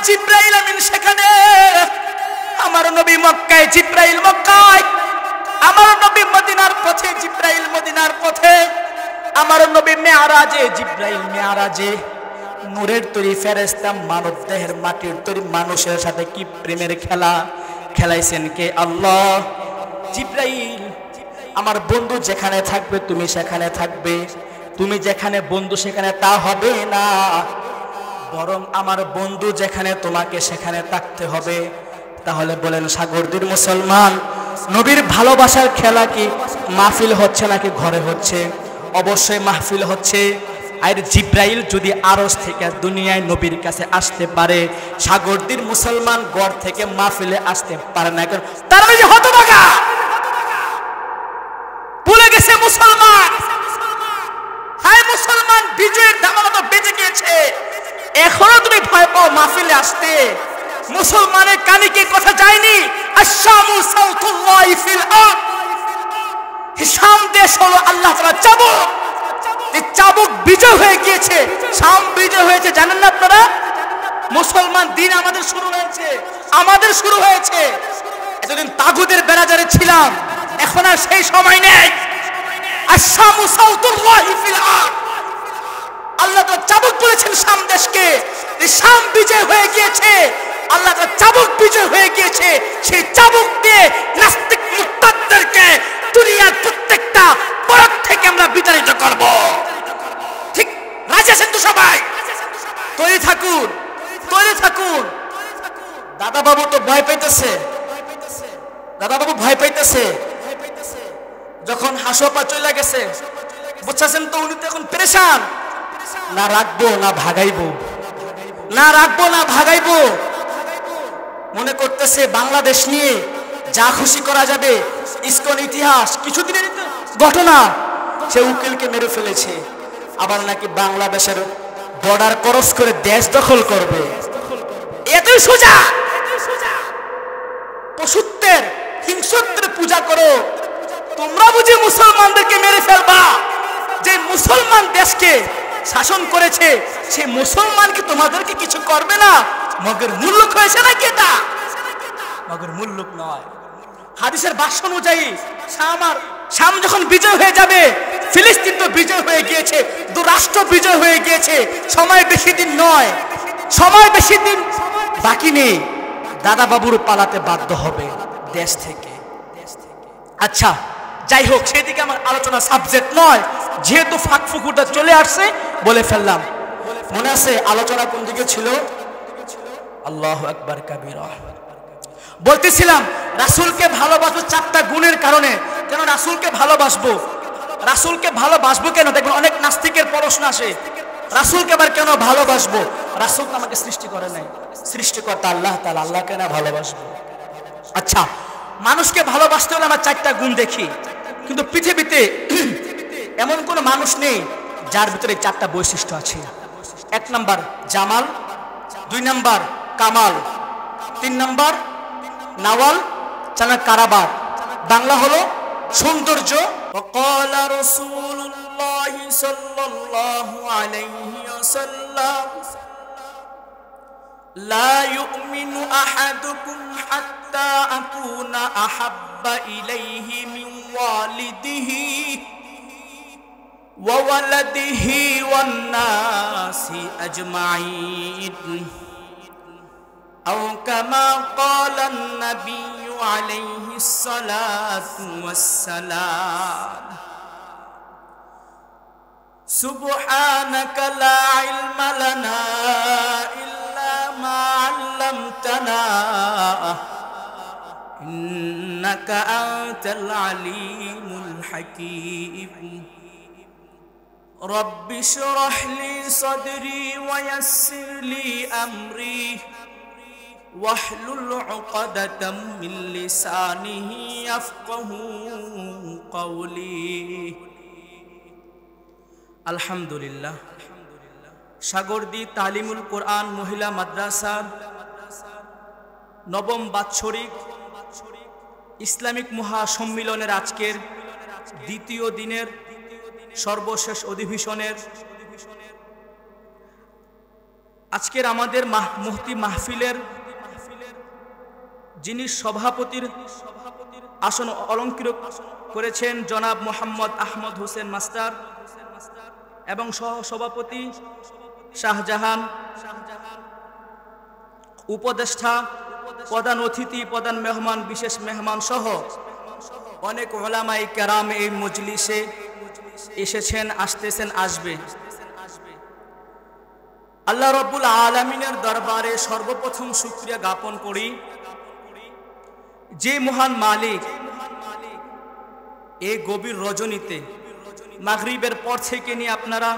জিব্রাইল আমিন সেখানে, আমার নবী মক্কায়, জিব্রাইল মক্কায়, আমার নবী মদিনার পথে, জিব্রাইল মদিনার পথে, আমার নবী মেরাজে, জিব্রাইল মেরাজে। নূরের তৈরি ফেরেশতা মানব দেহের মাটির তৈরি মানুষের সাথে কি প্রেমের খেলা খেলাইছেন কে? আল্লাহ। জিব্রাইল, আমার বন্ধু যেখানে থাকবে তুমি সেখানে থাকবে, তুমি যেখানে বন্ধু সেখানে তা হবে না, বরং আমার বন্ধু যেখানে তোমাকে সেখানে থাকতে হবে। তাহলে বলেন সাগরদীর মুসলমান, নবীর ভালোবাসার খেলা কি মাহফিল হচ্ছে নাকি ঘরে হচ্ছে? অবশ্যই মাহফিল হচ্ছে। আর জিব্রাইল যদি আরশ থেকে দুনিয়ায় নবীর কাছে আসতে পারে, সাগরদীর মুসলমান গড় থেকে মাহফিলে আসতে পারে না, তার মানে হতভাগা, ভুলে গেছে মুসলমান। হায় মুসলমান, বিজয়ের ধামাকা তো বেজে গিয়েছে, এখনো তুমি ভয় পাও মাহফিলে আসতে? মুসলমানের কানে কি কথা যায়নি? আশামু সাউতুল্লাহি ফিল আরদ, শাম দেশ হলো আল্লাহ তাআলার চাবুক। এই চাবুক বিজয় হয়ে গিয়েছে, শাম বিজয় হয়েছে। জানেন না আপনারা? মুসলমান দিন আমাদের শুরু হয়েছে, আমাদের শুরু হয়েছে। এতদিন তাগুদের বেরাজারে ছিলাম, এখন আর সেই সময় নেই। আশামু সাউতুল্লাহি ফিল আরদ, আল্লাহ তাআলা চাবুক করেছেন শাম দেশকে। এই শাম বিজয় হয়ে গিয়েছে, আল্লাহ তাআলা চাবুক বিজয় হয়ে গিয়েছে। সেই চাবুক দিয়ে নাস্তিক মুরতাদদেরকে দুনিয়ার প্রত্যেকটা পরক থেকে আমরা বিতাড়িত করব। ঠিক রাজি আছেন তো সবাই? তৈরি থাকুন, তৈরি থাকুন। দাদা বাবু তো ভয় পাইতেছে, দাদা বাবু ভয় পাইতেছে। যখন হাসপা চলে গেছে, বুঝছেন তো, উনি তো এখন পেরেশান। না রাখবো না ভাগাইবো, না রাখবো না ভাগাইবো। মনে করতেছে বাংলাদেশ নিয়ে যা খুশি করা যাবে। ইসকন ইতিহাস কিছুদিনের ঘটনা, সে উকিলকে মেরে ফেলেছে, আবার নাকি বাংলাদেশের বর্ডার ক্রস করে দেশ দখল করবে। এতই সোজা। পশুত্বের হিংসত্বের পূজা করো, তোমরা বুঝি মুসলমানদেরকে মেরে ফেলবা? যে মুসলমান দেশকে শাসন করেছে, সেই মুসলমান কি তোমাদেরকে কিছু করবে না? মগের মুল্লুক হয়েছে নাকি? এটা মগের মুল্লুক নয়। হাদিসের ভাষ্য অনুযায়ী শাম যখন বিজয় হয়ে যাবে, ফিলিস্তিন তো বিজয় হয়ে গিয়েছে, দু রাষ্ট্র বিজয় হয়ে গিয়েছে। সময় বেশি দিন নয়, সময় বেশি দিন বাকি নেই। দাদা বাবুর পালাতে বাধ্য হবে দেশ থেকে। আচ্ছা যাই হোক, সেদিকে আমার আলোচনা সাবজেক্ট নয়, যেহেতু ফাঁকফুকুরটা চলে আসছে বলে ফেললাম। মনে আছে আলোচনা কোন দিকে ছিল? আল্লাহু আকবার কাবীরা। বলতেছিলাম রাসূলকে ভালোবাসবো চারটা গুণের কারণে। কেন রাসূলকে ভালোবাসবো? রাসূলকে ভালোবাসবো কেন? দেখবেন অনেক নাস্তিকের প্রশ্ন আসে, রাসূলকে আবার কেন ভালোবাসবো? রাসূল তো আমাকে সৃষ্টি করে নাই, সৃষ্টিকর্তা আল্লাহ তাআলা, আল্লাহকে না ভালোবাসবো? আচ্ছা, মানুষকে ভালোবাসতে হলে আমরা চারটা গুণ দেখি, কিন্তু পৃথিবীতে এমন কোন মানুষ নেই যার ভিতরে চারটা বৈশিষ্ট্য আছে। 1 নাম্বার জামাল, 2 নাম্বার কামাল, 3 নাম্বার নাওয়াল, 4 নাম্বার কারাবাত। বাংলা হলো সৌন্দর্য। وقال رسول الله صلى الله عليه وسلم لا يؤمن أحدكم حتى أكون أحب إليه من والده وولده والناس أجمعين أو كما قال النبي عليه الصلاة والسلام سبحانك لا علم لنا إلا ما علمتنا إنك أنت العليم الحكيم رب اشرح لي صدري ويسر لي أمري واحلل عقدة من لسانه يفقه قولي আলহামদুলিল্লাহ। সাগরদী তালিমুল কোরআন মহিলা মাদ্রাসার নবম বাৎসরিক ইসলামিক মহাসম্মিলনের আজকের দ্বিতীয় দিনের সর্বশেষ অধিবেশনের আজকের আমাদের মুফতি মাহফিলের যিনি সভাপতির আসন অলঙ্কৃত করেছেন জনাব মোহাম্মদ আহমদ হোসেন মাস্টার এবং সহ সভাপতি শাহজাহান, উপদেষ্টা, প্রধান অতিথি, প্রধান মেহমান, বিশেষ মেহমান সহ অনেক উলামায়ে কেরাম এই মজলিসে এসেছেন, আসতেছেন, আসবে। আল্লাহ রাব্বুল আলামিনের দরবারে সর্বপ্রথম শুকরিয়া জ্ঞাপন করি যে মহান মালিক এই গভীর রজনীতে মাগরিবের পর থেকে নিয়ে আপনারা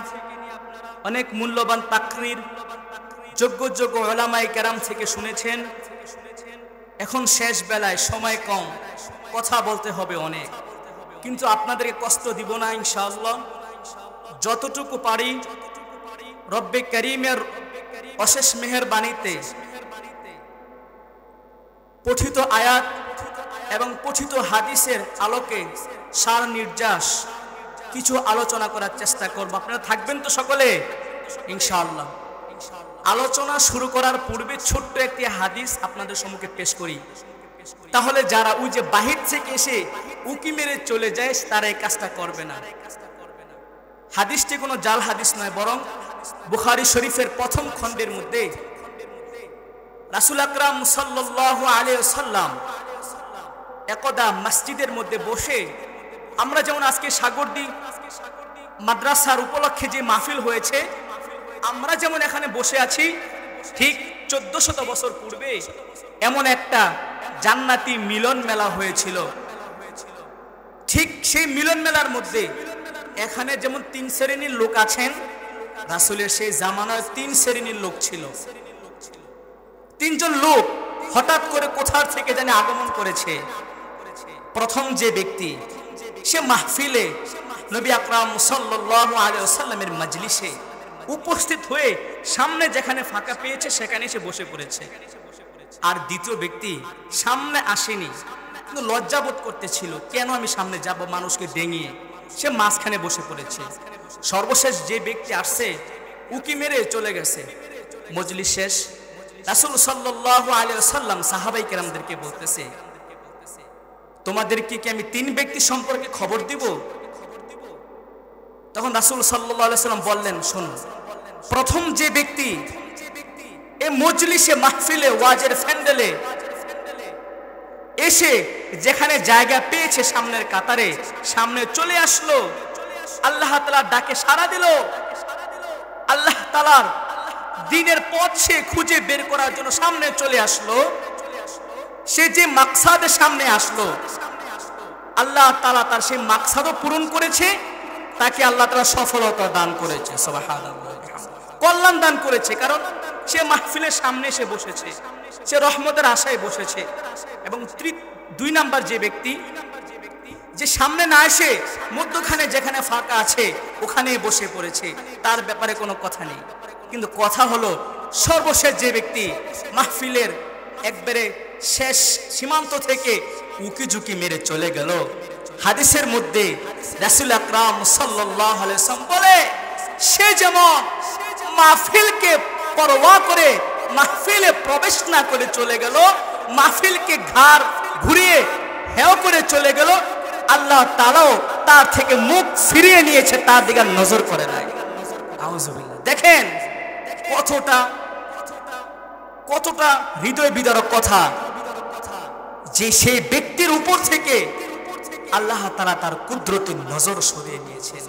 অনেক মূল্যবান তাকরীর যোগ্য যোগ্য উলামায়ে কেরাম থেকে শুনেছেন। এখন শেষ বেলায় সময় কম, কথা বলতে হবে অনেক, কিন্তু আপনাদেরকে কষ্ট দিব না ইনশাআল্লাহ। যতটুকু পারি রব্বে করিমের অশেষ মেহেরবানিতে পঠিত আয়াত এবং পঠিত হাদিসের আলোকে সার নির্যাস কিছু আলোচনা করার চেষ্টা করব। আপনারা থাকবেন তো সকলে ইনশাআল্লাহ। আলোচনা শুরু করার পূর্বে ছোট্ট একটি হাদিস আপনাদের সম্মুখে পেশ করি, তাহলে যারা ওই যে বাহির থেকে এসে উকি মেরে চলে যায় তারা এই কাজটা করবে না। হাদিসটি কোনো জাল হাদিস নয়, বরং বুখারী শরীফের প্রথম খণ্ডের মধ্যে রাসূল আকরাম সাল্লাল্লাহু আলাইহি ওয়াসাল্লাম একদা মসজিদের মধ্যে বসে, আমরা যেমন আজকে সাগরদী মাদ্রাসার উপলক্ষে যে মাহফিল হয়েছে, আমরা যেমন এখানে বসে আছি, ঠিক 1400 বছর পূর্বে এমন একটা জান্নাতি মিলন মেলা হয়েছিল। ঠিক সেই মিলন মেলার মধ্যে এখানে যেমন 3 শ্রেণীর লোক আছেন, রাসূলের সেই জামানায় 3 শ্রেণীর লোক ছিল। 3 জন লোক হঠাৎ করে কোথা থেকে জানি আগমন করেছে। প্রথম যে ব্যক্তি, সে মাহফিলে নবী আকরাম সাল্লাল্লাহু আলাইহি ওয়াসাল্লামের মজলিসে উপস্থিত হয়ে সামনে যেখানে ফাঁকা পেয়েছে সেখানে এসে বসে পড়েছে। আর দ্বিতীয় ব্যক্তি সামনে আসেনি, কিন্তু লজ্জাবোধ করতেছিল, কেন আমি সামনে যাব মানুষকে ডেঙিয়ে, সে মাঝখানে বসে পড়েছে। সর্বশেষ যে ব্যক্তি আসছে উকি মেরে চলে গেছে। মজলিস শেষ, রাসূল সাল্লাল্লাহু আলাইহি ওয়াসাল্লাম সাহাবায়ে কেরামদেরকে বলতেছে, তোমাদেরকে কি আমি 3 ব্যক্তি সম্পর্কে খবর দিব? তখন রাসূল সাল্লাল্লাহু আলাইহি ওয়াসাল্লাম বললেন, শোনো, প্রথম যে ব্যক্তি এই মজলিসে মাহফিলে ওয়াজের ফ্যান্ডেলে এসে যেখানে জায়গা পেয়েছে সামনের কাতারে সামনে চলে আসলো, আল্লাহ তাআলার ডাকে সাড়া দিল, আল্লাহ তাআলার দ্বীনের পথ সে খুঁজে বের করার জন্য সামনে চলে আসলো, সে যে মাকসাদের সামনে আসলো, আল্লাহ তাআলা তার সেই মাকসাদও পূরণ করেছে, তাকে আল্লাহ তাআলা সফলতা দান করেছে, সুবহানাল্লাহ, কল্যাণ দান করেছে। কারণ সে মাহফিলের সামনে এসে বসেছে, সে রহমতের আশায় বসেছে। এবং 2 নাম্বার যে ব্যক্তি, যে সামনে না এসে মধ্যখানে যেখানে ফাঁকা আছে ওখানে বসে পড়েছে, তার ব্যাপারে কোনো কথা নেই। কিন্তু কথা হলো সর্বশেষ যে ব্যক্তি মাহফিলের একবারে শেষ সীমান্ত থেকে উকি ঝুঁকি মেরে চলে গেল। হাদিসের মধ্যে রাসূল আকরাম সাল্লাল্লাহু আলাইহি ওয়াসাল্লাম বলে, সে যেমন মাহফিলকে পরোয়া করে মাহফিলে প্রবেশ না করে চলে গেল, মাহফিলকে ঘাড় ঘুরিয়ে হেও করে চলে গেল, আল্লাহ তাআলাও তার থেকে মুখ ফিরিয়ে নিয়েছে, তার দিকে নজর করে নাই। আউযুবিল্লাহ। দেখেন কতটা হৃদয় বিদারক কথা, যে সেই ব্যক্তির উপর থেকে আল্লাহ তাআলা তার কুদরতের নজর সরিয়ে নিয়েছেন।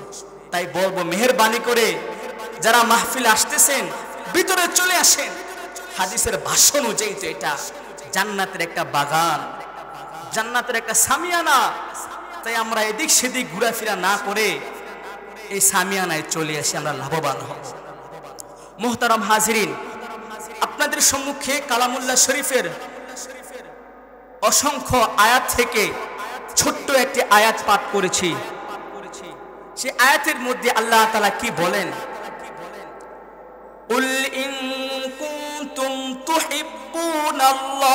তাই বলবো, মেহেরবানি করে যারা মাহফিল আসতেছেন ভিতরে চলে আসেন। হাদিসের ভাষ্য অনুযায়ী তো এটা জান্নাতের একটা বাগান, জান্নাতের একটা সামিয়ানা। তাই আমরা এদিক সেদিক ঘোরাফেরা না করে এই সামিয়ানায় চলে আসি, আমরা লাভবান হব। মুহতারাম হাজিরিন, আপনাদের সম্মুখে কালামুল্লাহ শরীফের অসংখ্য আয়াত থেকে ছোট্ট একটি আয়াত পাঠ করেছি। সেই আয়াতের মধ্যে আল্লাহ তাআলা কি বলেন, উল ইন কুনতুম তুহিব্বুনাল্লাহ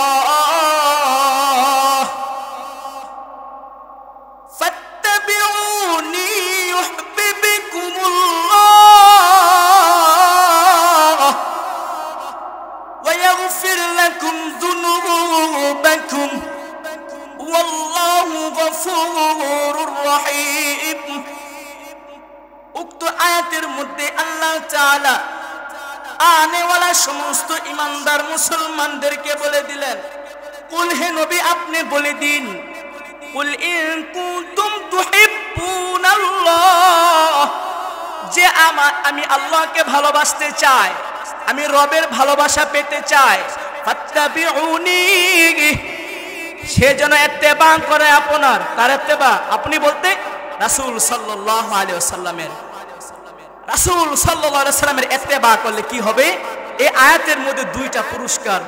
ফাত্তাবিউনি ইউহিব্বুকুমুল্লাহ ويغفر لكم ذنوبكم والله غفور رحيم। উক্ত আয়াতের মধ্যে আল্লাহ তাআলা আনেওয়ালা সমস্ত ইমানদার মুসলমানদেরকে বলে দিলেন, কুল হে নবী আপনি বলে দিন, কুল ইন কুনতুম তুহিব্বুনাল্লাহ, যে আমি আল্লাহকে ভালোবাসতে চাই, আমি রবের ভালোবাসা পেতে চাই, ফাত্তাবিউনি, সে যেন ইত্তেবা করে আপনার। কার ইত্তেবা? আপনি বলতে রাসূল সাল্লাল্লাহু আলাইহি ওয়াসাল্লামের। রাসূল সাল্লাল্লাহু আলাইহি ওয়াসাল্লামের ইত্তেবা করলে কি হবে? এই আয়াতের মধ্যে দুইটা পুরস্কার।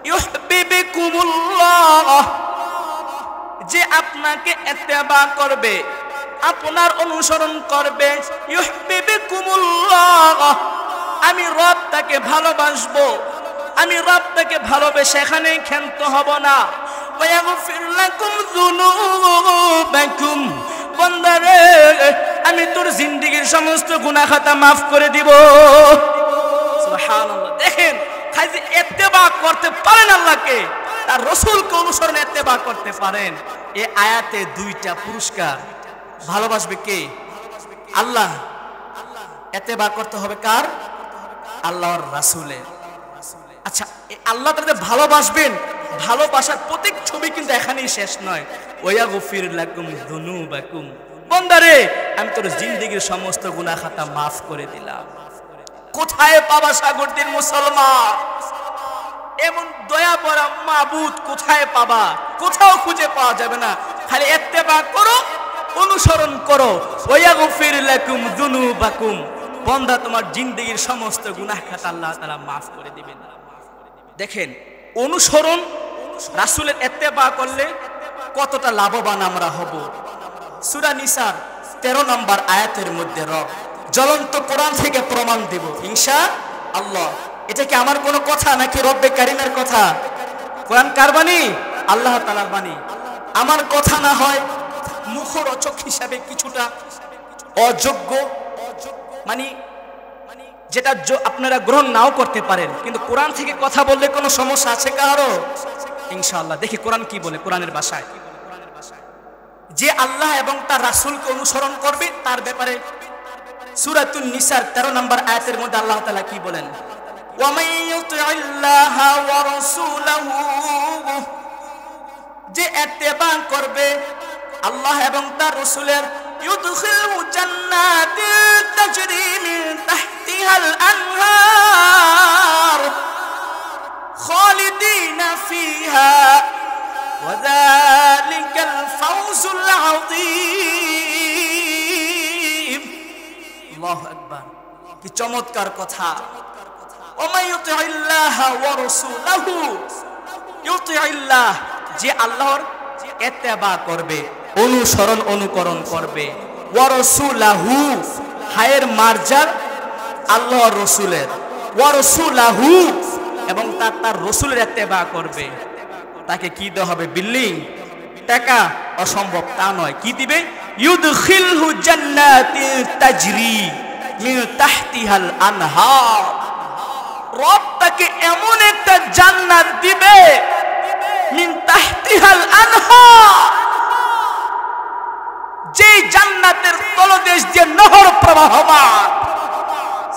ইউহিব্বুকুমুল্লাহ, যে আপনাকে ইত্তেবা করবে, আপনার অনুসরণ করবে, ইউহিব্বুকুমুল্লাহ, আমি রব তাকে ভালোবাসবো, আমি রব তাকে ভালোবেসে এখানেই ক্ষান্ত হব না। ওয়াগফির লাকুম যুনুবাকুম, বান্দারে আমি তোর জিন্দেগীর সমস্ত গুনাহ খাতা maaf করে দিব। সুবহানাল্লাহ। দেখেন খালি ইত্তেবা করতে পারেন আল্লাহকে, তার রাসূলকে অনুসরণ ইত্তেবা করতে পারেন, এই আয়াতে দুইটা পুরস্কার। ভালোবাসবে কে? আল্লাহ। ইত্তেবা করতে হবে কার? আল্লাহর রাসূলের। আচ্ছা, আল্লাহ তাদের ভালোবাসবেন, ভালোবাসার প্রত্যেক ছবি কিন্তু এখানেই শেষ নয়। ওয়াগফির লাকুম যুনুবাকুম, বান্দারে আমি তোর জিন্দেগীর সমস্ত গুনাহ খাতা maaf করে দিলাম। কোথায় পাবা সাগরদীর মুসলমান? এমন দয়া ভরা মাবুদ কোথায় পাবা? কোথাও খুঁজে পাওয়া যাবে না। খালি ইত্তেবা করো, অনুসরণ করো। ওয়াগফির লাকুম যুনুবাকুম, বান্দা তোমার জিন্দেগীর সমস্ত গুনাহ খাতা আল্লাহ তাআলা maaf করে দিবেন। দেখেন অনুসরণ, রাসূলের ইত্তেবা করলে কতটা লাভবান আমরা হব। সূরা নিসার 13 নম্বর আয়াতের মধ্যে রব জ্বলন্ত কোরআন থেকে প্রমাণ দেব ইনশাআল্লাহ। এটা কি আমার কোনো কথা নাকি রব্বে কারীমের কথা? কোরআন কার বাণী? আল্লাহ তাআলার বাণী। আমার কথা না হয় মুখরোচক হিসাবে কিছুটা অযোগ্য, মানে যেটা আপনারা গ্রহণ নাও করতে পারেন, কিন্তু কোরআন থেকে কথা বললে কোনো সমস্যা আছে কারো? ইনশাআল্লাহ। দেখি কোরআন কি বলে কোরআনের ভাষায়। যে আল্লাহ এবং তার রাসূলকে অনুসরণ করবে তার ব্যাপারে সূরাতুন নিসার 13 নম্বর আয়াতের মধ্যে আল্লাহ তাআলা কি বলেন? ওয়া মান ইউতিইল্লাহা ওয়া রাসূলাহু, যে ইত্তেবা করবে আল্লাহ এবং তার রাসূলের, ইউদখিলহু জান্নাতিন তাজরি মিন তাহতিহাল আনহার খালিদিনা ফিহা ওয়া যালিকাল ফাওজুল আযীম। আল্লাহু আকবার, কি চমৎকার কথা। ওয়া মান ইউতিইল্লাহা ওয়া রাসূলাহু, ইউতিইল্লাহ, যে আল্লাহর ইত্তেবা করবে, অনুসরণ অনুকরণ করবে, ওয়া রাসূলাহু, হায়ের মার্জার আল্লাহর রাসূলের, ওয়া রাসূলাহু, এবং তার রাসূলের ইত্তেবা করবে, তাকে কি দেওয়া হবে? বিল্ডিং, টাকা? অসম্ভব তা নয়। কি দিবে? ইউদখিলহু জান্নাতিন তাজরি মিন তাহতিহাল আনহার, রব তাকে এমন একটা জান্নাত দিবে, মিন তাহতিহাল আনহার, যে জান্নাতের তলদেশ দিয়ে নহর প্রবাহমান।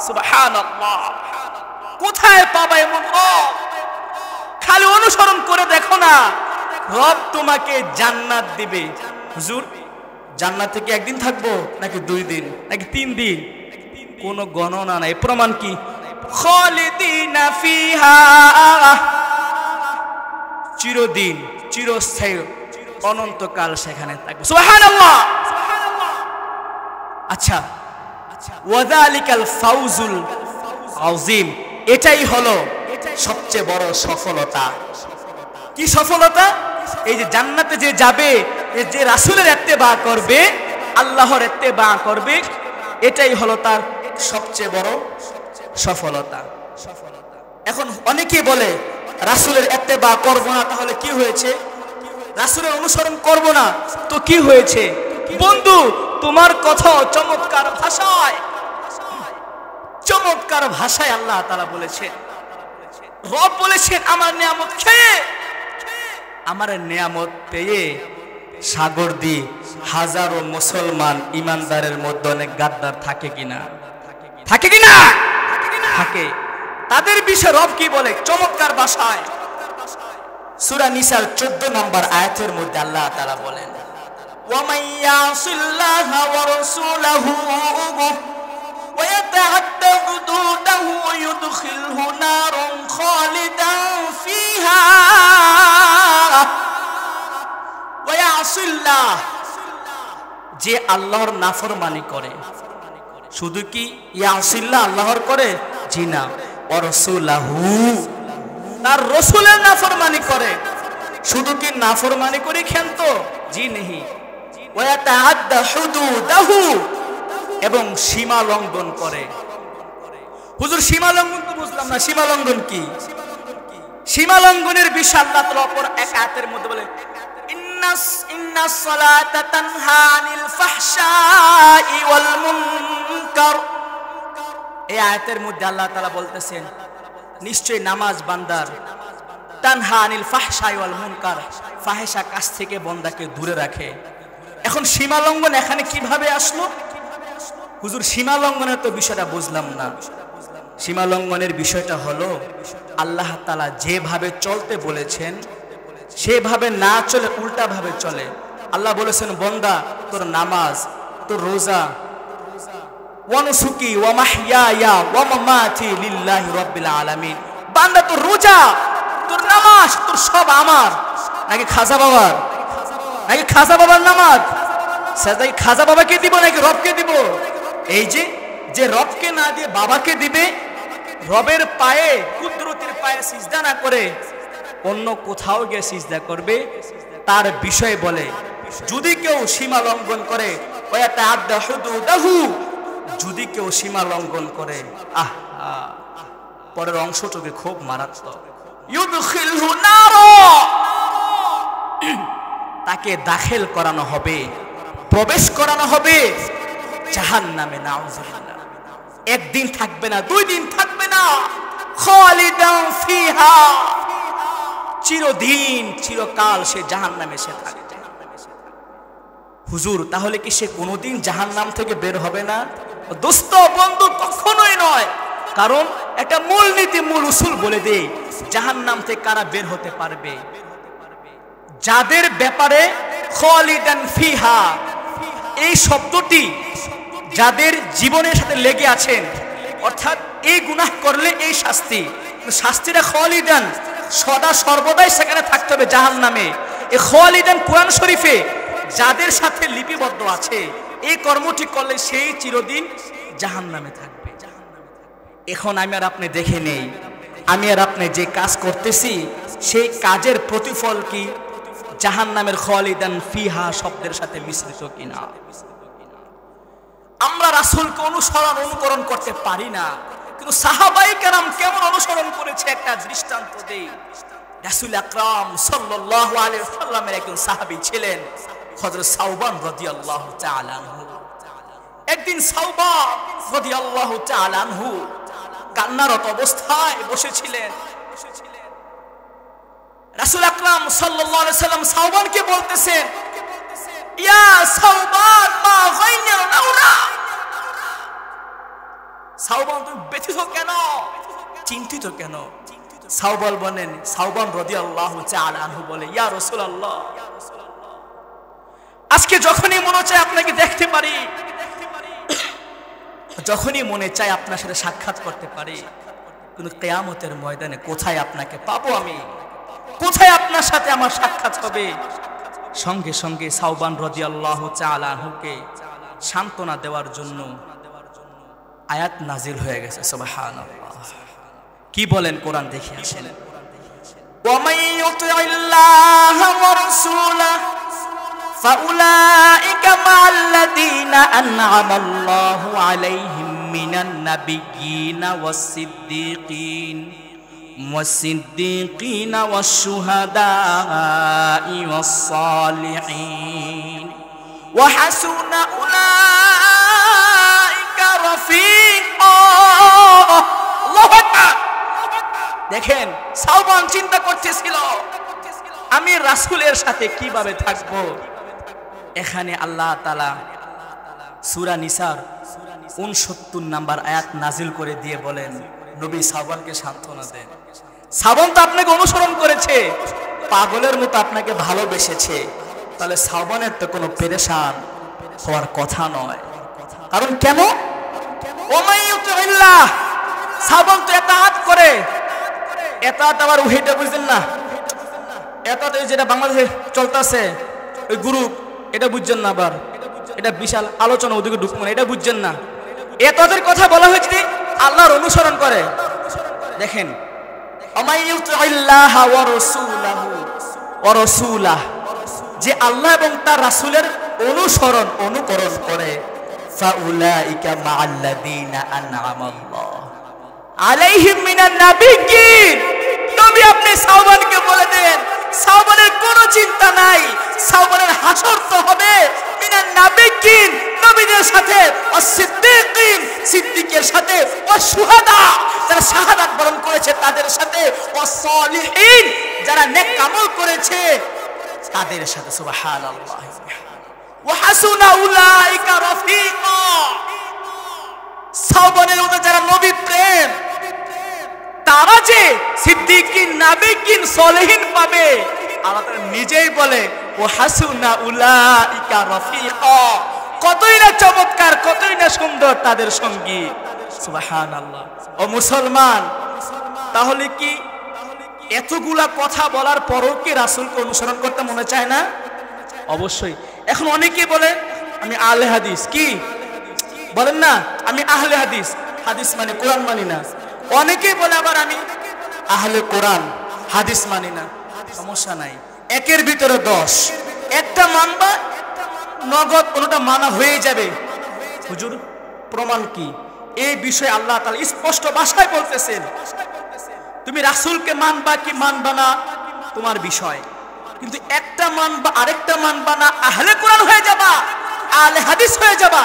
সুবহানাল্লাহ। কোথায় পাবা এমন রব? খালি অনুসরণ করে দেখো না, রব তোমাকে জান্নাত দিবে। হুজুর জান্নাতে কি একদিন থাকবো নাকি 2 দিন নাকি 3 দিন? কোনো গণনা নাই। প্রমাণ কি? খালিদিনা ফিহা, চিরদিন, চিরস্থায়ী, অনন্তকাল সেখানে থাকবে। সুবহানাল্লাহ। আচ্ছা, ওয়া যালিকাল ফাওজুল আযীম, এটাই হলো সবচেয়ে বড় সফলতা। কি সফলতা? এই যে জান্নাতে যে যাবে, যে রাসূলের ইত্তেবা করবে, আল্লাহর ইত্তেবা করবে, এটাই হলো তার সবচেয়ে বড় সফলতা। এখন অনেকে বলে রাসূলের ইত্তেবা করব না, তাহলে কি হয়েছে? রাসূলের অনুসরণ করব না তো কি হয়েছে? বন্ধু, তোমার কথা চমৎকার ভাষায়, চমৎকার ভাষায় আল্লাহ তাআলা বলেছে, রব বলেছেন আমার নিয়ামত খেয়ে, আমার নিয়ামত পেয়ে সাগর দিয়ে হাজারো মুসলমান ইমানদারের মধ্যে অনেক গাদ্দার থাকে কিনা? থাকে কিনা? থাকে। তাদের বিষয়ে রব কি বলে চমৎকার ভাষায়? সূরা নিসার 14 নম্বর আয়াতের মধ্যে আল্লাহ তাআলা বলেন, ওয়া মান ইয়াসিল্লাহা ওয়া রাসূলাহু ওয়া ইয়াতাআদ্দা হুদুদাহু ইউদখিলহু নারান খালিদান ফিহা ওয়া ইয়াসিল্লাহ, যে আল্লাহর নাফরমানি করে, শুধু কি ইয়াসিল্লাহ আল্লাহর করে? জি না, ওয়া রাসূলাহু, তার রসুলের নাফরমানি করে। শুধু কি নাফরমানি করে ক্ষান্ত? জি নেহি। ওয়া ইয়াতাআদ্দা হুদুদাহু, এবং সীমা লঙ্ঘন করে। হুজুর সীমা লঙ্ঘন তো বুঝলাম না, সীমা লঙ্ঘন কি? সীমা লঙ্ঘনের বিষয় আল্লাহ তাআলা অপর এক আয়াতের মধ্যে বলে, ইন্নাস সালাতা তানহা আনিল ফাহশাই ওয়াল মুনকার। এই আয়াতের মধ্যে আল্লাহ তাআলা বলতেছেন নিশ্চয় নামাজ বান্দার তানহা আনিল ফাহশাই ওয়াল মুনকার, ফাহিশা কাজ থেকে বান্দাকে দূরে রাখে। এখন সীমা লঙ্ঘন এখানে কিভাবে আসলো? হুজুর সীমা লঙ্ঘনের তো বিষয়টা বুঝলাম না। সীমা লঙ্ঘনের বিষয়টা হলো আল্লাহ তাআলা যেভাবে চলতে বলেছেন সেভাবে না চলে উল্টা ভাবে চলে। আল্লাহ বলেছেন বান্দা তোর নামাজ, তোর রোজা, ওয়া নুসুকি ওয়া মাহইয়ায়া ওয়া মামাতি লিল্লাহি রাব্বিল আলামিন, বান্দা তোর রোজা, তোর নামাজ, তোর সব আমার, নাকি খাজা বাবার? নাকি খাজা বাবার নামাজ? সাজাই খাজা বাবাকে দিব নাকি রবকে দিব? এই যে রবকে না দিয়ে বাবাকে দিবে, রবের পায়ে কুদরতের পায়ে সিজদা না করে অন্য কোথাও গিয়ে সিজদা করবে, তার বিষয় বলে যদি কেউ সীমা লঙ্ঘন করে, ওয়া তাআদ্দা হুদুদাহু, যদি কেউ সীমা লঙ্ঘন করে, পরের অংশটুকু খুব মারাত্মক, ইউদখিলহু নারা, তাকে দাখিল করানো হবে, প্রবেশ করানো হবে জাহান্নামে। নাউযুবিল্লাহ। একদিন থাকবে না, 2 দিন থাকবে না, খালিদান ফিহা, চিরদিন চিরকাল সে জাহান্নামে সে থাকবে। হুজুর তাহলে কি সে কোনোদিন জাহান্নাম থেকে বের হবে না? দোস্ত বন্ধু, কখনোই নয়। কারণ একটা মূলনীতি, মূল উসুল বলে দেই, জাহান্নাম থেকে কারা বের হতে পারবে? যাদের ব্যাপারে খালিদান ফিহা এই শব্দটি যাদের জীবনের সাথে লেগে আছেন, অর্থাৎ এই গুনাহ করলে এই শাস্তি, শাস্তিটা খালিদান, সদা সর্বদাই সেখানে থাকতে হবে জাহান্নামে। এই খালিদান কোরআন শরীফে যাদের সাথে লিপিবদ্ধ আছে, এই কর্মটি করলে সেই চিরদিন জাহান্নামে থাকবে। এখন আমি আর আপনি দেখে নেই, আমি আর আপনি যে কাজ করতেছি সেই কাজের প্রতিফল কি জাহান্নামের খালিদান ফিহা শব্দের সাথে মিশ্রিত কিনা? আমরা রাসূলকে অনুকরণ করতে পারি না, কিন্তু সাহাবায়ে কেরাম কেমন অনুসরণ করেছে একটা দৃষ্টান্ত দেই। রাসূল আকরাম সাল্লাল্লাহু আলাইহি ওয়াসাল্লামের একজন সাহাবী ছিলেন হযরত সাওবান রাদিয়াল্লাহু তাআলা আনহু। একদিন সাওবান রাদিয়াল্লাহু তাআলা আনহু কান্নারত অবস্থায় বসেছিলেন। রাসূল আকরাম সাল্লাল্লাহু আলাইহি ওয়াসাল্লাম সাওবানকে বলতেছেন, ইয়া সাওবান মা গায়নাউনা, সাওবান তুমি ব্যথিত কেন, চিন্তিত কেন? সাওবান রাদিয়াল্লাহু তাআলা আনহু বলে, ইয়া রাসূলুল্লাহ, আজকে যখনই মনে চায় আপনাকে দেখতে পারি, যখনই মনে চায় আপনার সাথে সাক্ষাৎ করতে পারি, কিন্তু কিয়ামতের ময়দানে কোথায় আপনাকে পাবো আমি? কোথায় আপনার সাথে আমার সাক্ষাৎ হবে? সঙ্গে সঙ্গে সাওবান রাদিয়াল্লাহু তাআলা আনহুকে সান্ত্বনা দেওয়ার জন্য আয়াত নাজিল হয়ে গেছে। সুবহানাল্লাহ। কি বলেন কোরআন দেখে আসেন। ওয়া মান ইউতি'ইল্লাহা ওয়া রাসূলাহু ফাউলাইকা মা'আল্লাযীনা আন'আমা আল্লাহু আলাইহিম মিনান নাবিয়্যিনা ওয়াস-সিদ্দীকিনা ওয়াশ-শুহাদা'i ওয়াস-সালিহিন ওয়া হাসুনা উলাইকা রাফীকা। আল্লাহু আকবার। দেখেন শাওবান চিন্তা করতেছিল আমি রাসূলের সাথে কিভাবে থাকবো। এখানে আল্লাহ তাআলা সূরা নিসার 69 নম্বর আয়াত নাজিল করে দিয়ে বলেন, নবী শাওবানকে সান্ত্বনা দেন। শাওবান তো আপনাকে অনুসরণ করেছে, পাগলের মতো আপনাকে ভালোবেসেছে, তাহলে শাওবানের তো কোনো পেরেশান হওয়ার কথা নয়। কারণ কেন? ওমাইয়ুতিল্লাহ, শাওবান তো এতাআত করে। এতাআত আবার ওইটা বুঝছেন না, এতাআত যেটা বাংলাদেশে চলতেছে ওই গ্রুপ, এটা বুঝছেন না, আবার এটা বিশাল আলোচনা, ওদিকে ঢুকবো না, এটা বুঝছেন না। এতাআতের কথা বলা হয়েছে যে আল্লাহর অনুসরণ করে। দেখেন ওমাইয়ুতিল্লাহ ওয়া রাসূলাহু ওয়া রাসূলাহ, যে আল্লাহ এবং তার রাসূলের অনুকরণ করে, ফাউলাইকা মাআল্লাযীনা আন'আমাল্লাহু আলাইহিম মিনান নাবিয়্যিন। নবী আপনি শাওবানকে বলে দেন শাওবানের কোনো চিন্তা নাই, শাওবানের হাসর তো হবে মিনান নাবিয়্যিন, নবীদের সাথে, ওয়াস-সিদ্দীকিন, সিদ্দিকের সাথে, ওয়াস-শুহাদা, যারা শাহাদাত বরণ করেছে তাদের সাথে, ওয়াস-সালিহিন, যারা নেক আমল করেছে তাদের সাথে। সুবহানাল্লাহ। ওয়া হাসুনা উলাইকা রাফিকা, শাওবানের মধ্যে যারা নবী প্রেম, তারা যে সিদ্দিকিন, নাবিয়িন, সলিহিন পাবে, আল্লাহ তাআলা নিজেই বলে ওয়া হাসুনা উলাইকা রাফিকা, কতই না চমৎকার, কতই না সুন্দর তাদের সঙ্গী। সুবহানাল্লাহ। ও মুসলমান, তাহলে কি এতগুলা কথা বলার পরও কি রাসূলকে অনুসরণ করতে মনে চায় না? অবশ্যই। এখন অনেকে বলে আমি আহলে হাদিস, কি বলেন না, আমি আহলে হাদিস, হাদিস মানে কোরআন মানি না। অনেকে বলে আবার আমি আহলে কোরআন, হাদিস মানি না। সমস্যা নাই, একের ভিতরে 10, একটা মানবা নগদ, কোনটা মানা হয়ে যাবে। হুজুর প্রমাণ কি? এই বিষয়ে আল্লাহ তাআলা স্পষ্ট ভাষায় বলতেছেন, তুমি রাসূলকে মানবা কি মানবা না তোমার বিষয়, কিন্তু একটা মানবা আরেকটা মানবা না, আহলে কোরআন হয়ে যাবা, আহলে হাদিস হয়ে যাবা,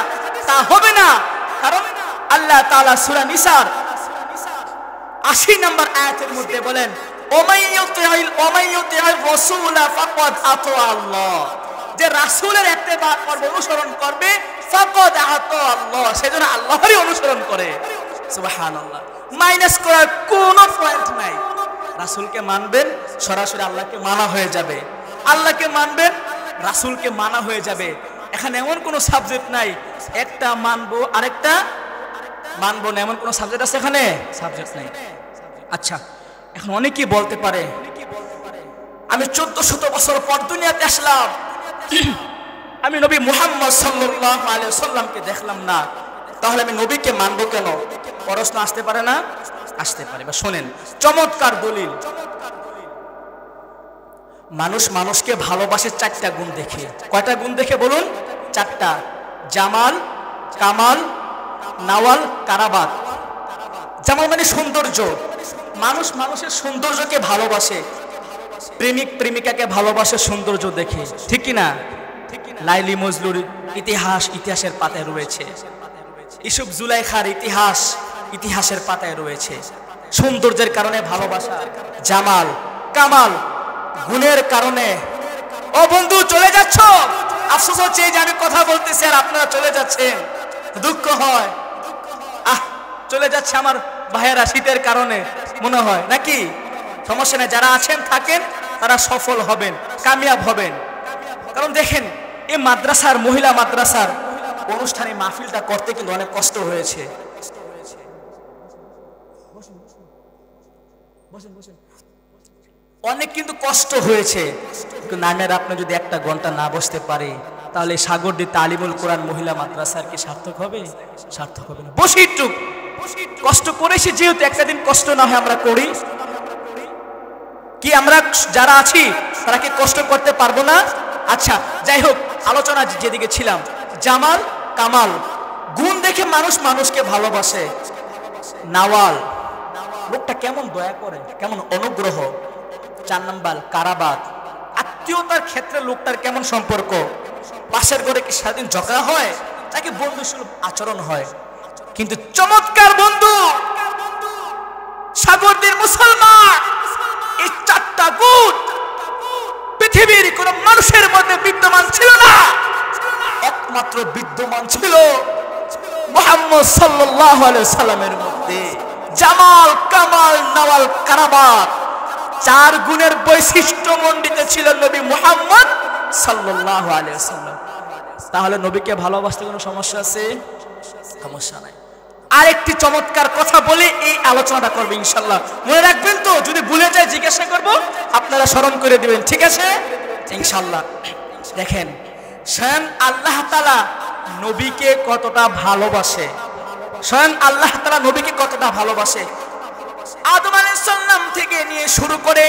তা হবে না। কারণ আল্লাহ তাআলা সূরা নিসার 80 নম্বর আয়াতের মধ্যে বলেন, ওমাইয়ুতি'আর রাসূলা ফাকাদ আতা আল্লাহ, যে রাসূলের ইত্তেবা করবে, অনুসরণ করবে, ফাকাদ আতা আল্লাহ, সেজন্য আল্লাহরই অনুসরণ করে। সুবহানাল্লাহ। মাইনাস করার কোনো পয়েন্ট নাই। রাসূলকে মানবেন, সরাসরি আল্লাহকে মানা হয়ে যাবে, আল্লাহকে মানবেন, রাসূলকে মানা হয়ে যাবে। এখানে এমন কোনো সাবজেক্ট নাই একটা মানবো আরেকটা মানবো না, এমন কোনো সাবজেক্ট আছে এখানে? সাবজেক্ট নাই। আচ্ছা, এখন অনেকেই বলতে পারে আমি 1400 বছর পর দুনিয়াতে আসলাম, আমি নবী মুহাম্মদ সাল্লাল্লাহু আলাইহি ওয়াসাল্লামকে দেখলাম না, তাহলে আমি নবীকে মানবো কেন? প্রশ্ন আসতে পারে না? আসতে পারে। বা শোনেন, চমৎকার দলিল। মানুষ মানুষকে ভালোবাসে 4টা গুণ দেখে। কয়টা গুণ দেখে বলুন? 4টা। জামাল, কামাল, নাওয়াল, কারাবাত। জামাল মানে সৌন্দর্য, মানুষ মানুষের সৌন্দর্যকে ভালোবাসে, প্রেমিক প্রেমিকাকে ভালোবাসে সৌন্দর্য দেখে, ঠিক কি না? লাইলি মজনুর ইতিহাস ইতিহাসের পাতায় রয়েছে, ইউসুফ জুলাইখার ইতিহাস ইতিহাসের পাতায় রয়েছে। সৌন্দর্যের কারণে ভালোবাসা। জামাল, কামাল, গুণের কারণে। ও বন্ধু চলে যাচ্ছ, আফসোস হচ্ছে যে আমি কথা বলতেছি আর আপনারা চলে যাচ্ছেন, দুঃখ হয়। চলে যাচ্ছে আমার ভাইয়েরা শীতের কারণে মনে হয়, নাকি? সমস্যা নেই, যারা আছেন থাকেন, তারা সফল হবেন, কামিয়াব হবেন। কারণ দেখেন, এই মাদ্রাসার, মহিলা মাদ্রাসার অনুষ্ঠানে মাহফিলটা করতে কিন্তু অনেক কষ্ট হয়েছে। অনেক কিন্তু কষ্ট হয়েছে। নামের আপনি যদি 1 ঘন্টা না বসতে পারে, তাহলে সাগরদী তালিমুল কোরআন মহিলা মাদ্রাসার কি সার্থক হবে? সার্থক হবে না। বসি একটু কষ্ট করেছি, যেহেতু একটা দিন কষ্ট না হয় আমরা করি কি? আমরা যারা আছি তারা কি কষ্ট করতে পারবো না? আচ্ছা, যাই হোক, আলোচনা যেদিকে ছিলাম, জামাল, কামাল, গুণ দেখে মানুষ মানুষকে ভালোবাসে। নাওয়াল, লোকটা কেমন দয়া করে, কেমন অনুগ্রহ। 4 নম্বর কারাবাত, আত্মীয়তার ক্ষেত্রে লোকটার কেমন সম্পর্ক, পাশের ঘরে কি সারাদিন ঝগড়া হয় নাকি বন্ধুসুলভ আচরণ হয়। কিন্তু চমৎকার বন্ধু সাগরদীর মুসলমান একমাত্র বিদ্যমান ছিল মুহাম্মদ সাল্লাল্লাহু আলাইহি সাল্লামের মধ্যে। জামাল, কামাল, নওয়াল, কারামাত, 4 গুণের বৈশিষ্ট্য মণ্ডিত ছিল নবী মুহাম্মদ সাল্লাল্লাহু আলাইহি সাল্লাম। তাহলে নবীকে ভালোবাসতে কোনো সমস্যা আছে? সমস্যা নাই। আরেকটি চমৎকার কথা বলে এই আলোচনাটা করবে ইনশাআল্লাহ। মনে রাখবেন তো, যদি ভুলে যায় জিজ্ঞাসা করব, আপনারা স্মরণ করে দিবেন, ঠিক আছে ইনশাআল্লাহ। দেখেন স্বয়ং আল্লাহ তাআলা নবীকে কতটা ভালোবাসে, স্বয়ং আল্লাহ তাআলা নবীকে কতটা ভালোবাসে। আদম আলাইহিস সালাম থেকে নিয়ে শুরু করে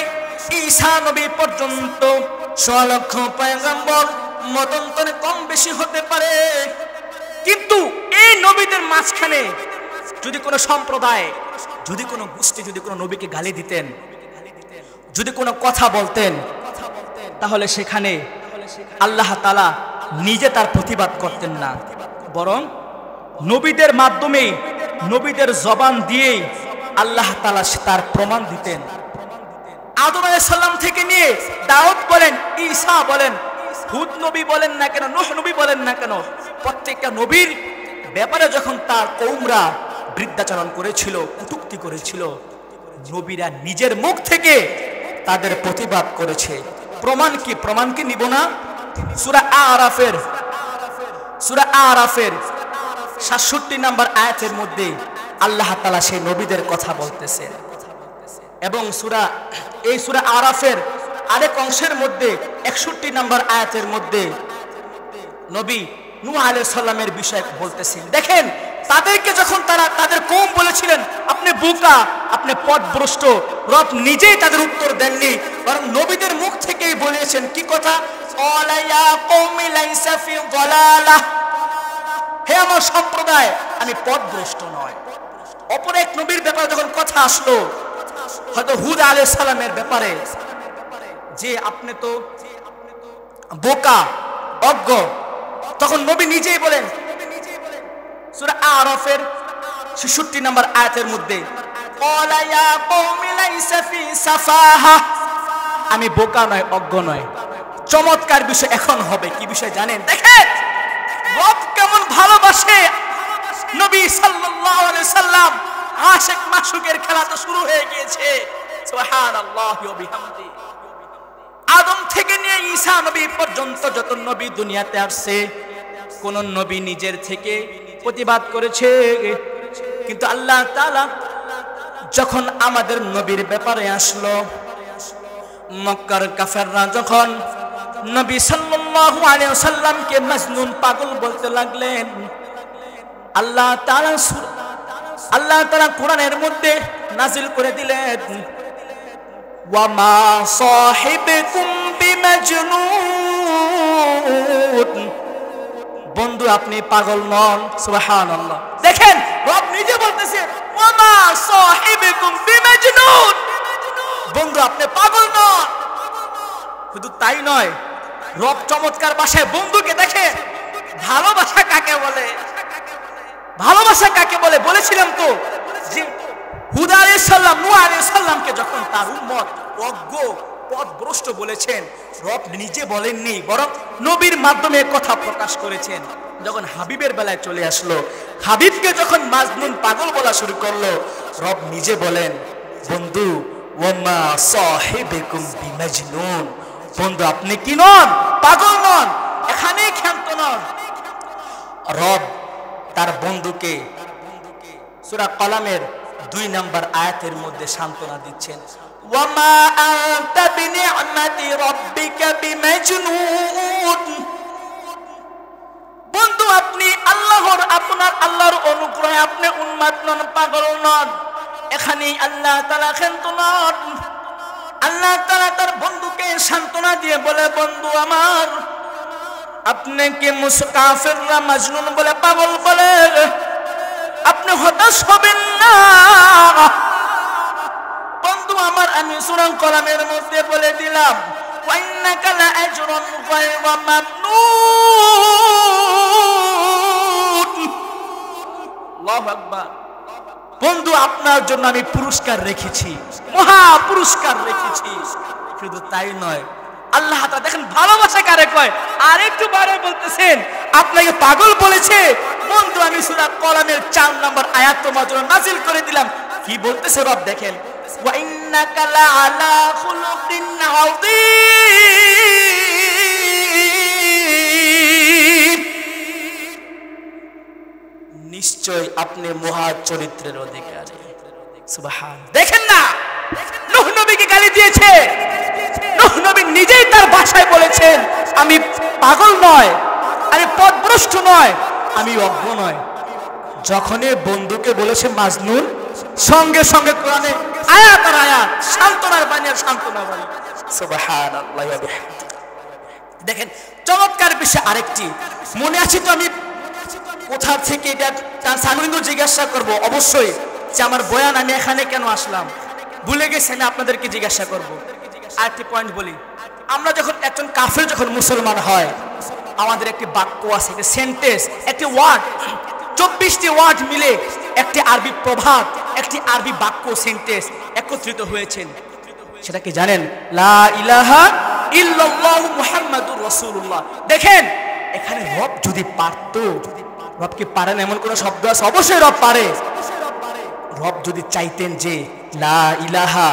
ঈসা নবী পর্যন্ত 6 লক্ষ পয়গম্বর মতান্তরে কম বেশি হতে পারে, কিন্তু এই নবীদের মাঝখানে যদি কোনো সম্প্রদায়, যদি কোনো গোষ্ঠী, যদি কোনো নবীকে গালি দিতেন, যদি কোনো কথা বলতেন, তাহলে সেখানে আল্লাহ তাআলা নিজে তার প্রতিবাদ করতেন না, বরং নবীদের মাধ্যমে, নবীদের জবান দিয়েই আল্লাহ তাআলা তার প্রমাণ দিতেন। আদম আলাইহিস সালাম থেকে নিয়ে দাউদ বলেন, ঈসা বলেন, হুদ নবী বলেন না কেন, নূহ নবী বলেন না কেন, প্রত্যেকটা নবীর ব্যাপারে যখন তার কওমরা বৃদ্ধাচরণ করেছিল, কটূক্তি করেছিল, নবীরা নিজের মুখ থেকে তাদের প্রতিবাদ করেছে। প্রমাণ কি? প্রমাণ কি নিব না? সূরা আরাফের 67 নম্বর আয়াতের মধ্যে আল্লাহ তাআলা সেই নবীদের কথা বলতেছেন। এবং এই সূরা আরাফের আরেক অংশের মধ্যে 61 নম্বর আয়াতের মধ্যে নবী নূহ আলাইহিস সালামের বিষয়ে বলতেছেন। দেখেন তাদেরকে যখন তাদের কওম বলেছিলেন আপনি বোকা, আপনি পথভ্রষ্ট, রব নিজেই তাদের উত্তর দেননি, বরং নবীদের মুখ থেকেই বলেছেন কি কথা? ক্বালা ইয়া কওমি লাইসা ফি যালালাহ, হে আমার সম্প্রদায়, আমি পথভ্রষ্ট নয়। অপর এক নবীর ব্যাপারে যখন কথা আসলো, হয়তো হুদ আলাইহিস সালামের ব্যাপারে, যে আপনি তো বোকা, অজ্ঞ, তখন নবী নিজেই বলেন সূরা আরাফের 66 নম্বর আয়াতের মধ্যে, ক্বালা ইয়া কওমি লাইসা ফি সাফাহা, আমি বোকা নয়, অজ্ঞ নয়। চমৎকার বিষয় এখন হবে, কি বিষয় জানেন? দেখেন রব কেমন ভালোবাসে নবী সাল্লাল্লাহু আলাইহি সাল্লাম। আশিক মাশুকের খেলা তো শুরু হয়ে গিয়েছে, সুবহানাল্লাহি ওয়া বিহামদিহি। আদম থেকে নিয়ে ঈসা নবী পর্যন্ত যত নবী দুনিয়াতে আসছে, কোন নবী নিজের থেকে প্রতিবাদ করেছে? কিন্তু আল্লাহ তাআলা যখন আমাদের নবীর ব্যাপারে আসলো, মক্কার কাফেররা যখন নবী সাল্লাল্লাহু আলাইহি ওয়াসাল্লামকে মাজনুন, পাগল বলতে লাগলেন, আল্লাহ তাআলা কোরআনের মধ্যে নাজিল করে দিলেন, ওয়া মা সাহিবুকুম বিমাজনুন, বন্ধু আপনি পাগল নন। সুবহানাল্লাহ। দেখেন রব নিজে বলতেছে ওয়া মা সাহিবুকুম বিমাজনুন, বন্ধু আপনি পাগল নন। শুধু তাই নয়, রব চমৎকার ভাষায় বন্ধুকে দেখেন ভালোবাসা কাকে বলে, ভালোবাসা কাকে বলে বলেছিলাম তো, যে হুদ আলাইহিস সালাম নূহ আলাইহিস সালামকে যখন তার উম্মত অজ্ঞ, পথভ্রষ্ট বলেছেন, রব নিজে বলেননি, বরং নবীর মাধ্যমে কথা প্রকাশ করেছেন। যখন হাবিবের বেলায় চলে আসলো, হাবিবকে যখন মাজনুন, পাগল বলা শুরু করলো, রব নিজে বলেন, বন্ধু ওয়া মা সাহিবুকুম বিমাজনুন, বন্ধু আপনি কি নন, পাগল নন, এখানেই ক্ষান্ত নন। রব তার বন্ধুকে সূরা কলামের 2 নম্বর আয়াতের মধ্যে সান্ত্বনা দিচ্ছেন, ওয়া মা আনতা বিনি'মাতি রাব্বিকা বিমাজনুন, বন্ধু আপনি আল্লাহর অনুগ্রহে আপনি উন্মাদ নন, পাগল নন। এখানেই আল্লাহ তাআলা ক্ষান্ত নন। আল্লাহ তাআলা তার বন্ধুকে সান্ত্বনা দিয়ে বলে, বন্ধু আমার, আপনি কি কাফেররা মাজনুন বলে, পাগল বলে আপনি হতাশ হবেন না। বন্ধু আমার, আমি সূরা কলামের মধ্যে বলে দিলাম, ওয়া ইন্নাকা লাআজরুন গায়রা মামনুন। আল্লাহু আকবার। বন্ধু আপনার জন্য আমি পুরস্কার রেখেছি, মহা পুরস্কার রেখেছি। শুধু তাই নয়, আল্লাহ তাআলা দেখেন ভালোবাসা কারে কয়, আরেকটু বারে বলতেছেন, আপনাকে পাগল বলেছে, বন্ধু আমি সূরা কলমের 4 নম্বর আয়াত তোমার জন্য নাযিল করে দিলাম। কি বলতেছে রব দেখেন, ওয়া ইন্নাকা লাআলা খুলুকিন আযীম, নিশ্চয় আপনি মহা চরিত্রের অধিকারী। সুবহান। দেখেন না, নূহ নবীকে গালি দিয়েছে, নূহ নবী নিজেই তার ভাষায় বলেছেন আমি পাগল নয়, আমি পথভ্রষ্ট নয়, আমি অজ্ঞ নয়। যখনই বন্ধুকে বলেছে মাজনুন, সঙ্গে সঙ্গে কোরআনে আয়াত আর আয়াত সান্ত্বনার বাণী আর সান্ত্বনার বাণী। সুবহানাল্লাহ ওয়া বিহামদিহি। দেখেন চমৎকার বিষয় আরেকটি, মনে আছে তো আমি কোথা থেকে এটা আমি কিন্তু জিজ্ঞাসা করবো অবশ্যই যে আমার বয়ান আমি এখানে কেন আসলাম, ভুলে গেছি, আমি আপনাদেরকে জিজ্ঞাসা করবো। আরেকটি পয়েন্ট বলি, আমরা যখন একজন কাফের যখন মুসলমান হয়, আমাদের একটি বাক্য আছে, একটি সেন্টেন্স, একটি ওয়ার্ড, 24টি ওয়ার্ড মিলে একটি আরবি প্রভাব, একটি আরবি বাক্য সেন্টেন্স একত্রিত হয়েছেন। সেটা কি জানেন? লা ইলাহা ইল্লাল্লাহু মুহাম্মাদুর রাসূলুল্লাহ। দেখেন এখানে রব যদি পারত, রব কি পারেন এমন কোন শব্দ আছে? অবশ্যই রব পারে। রব যদি চাইতেন যে লা ইলাহা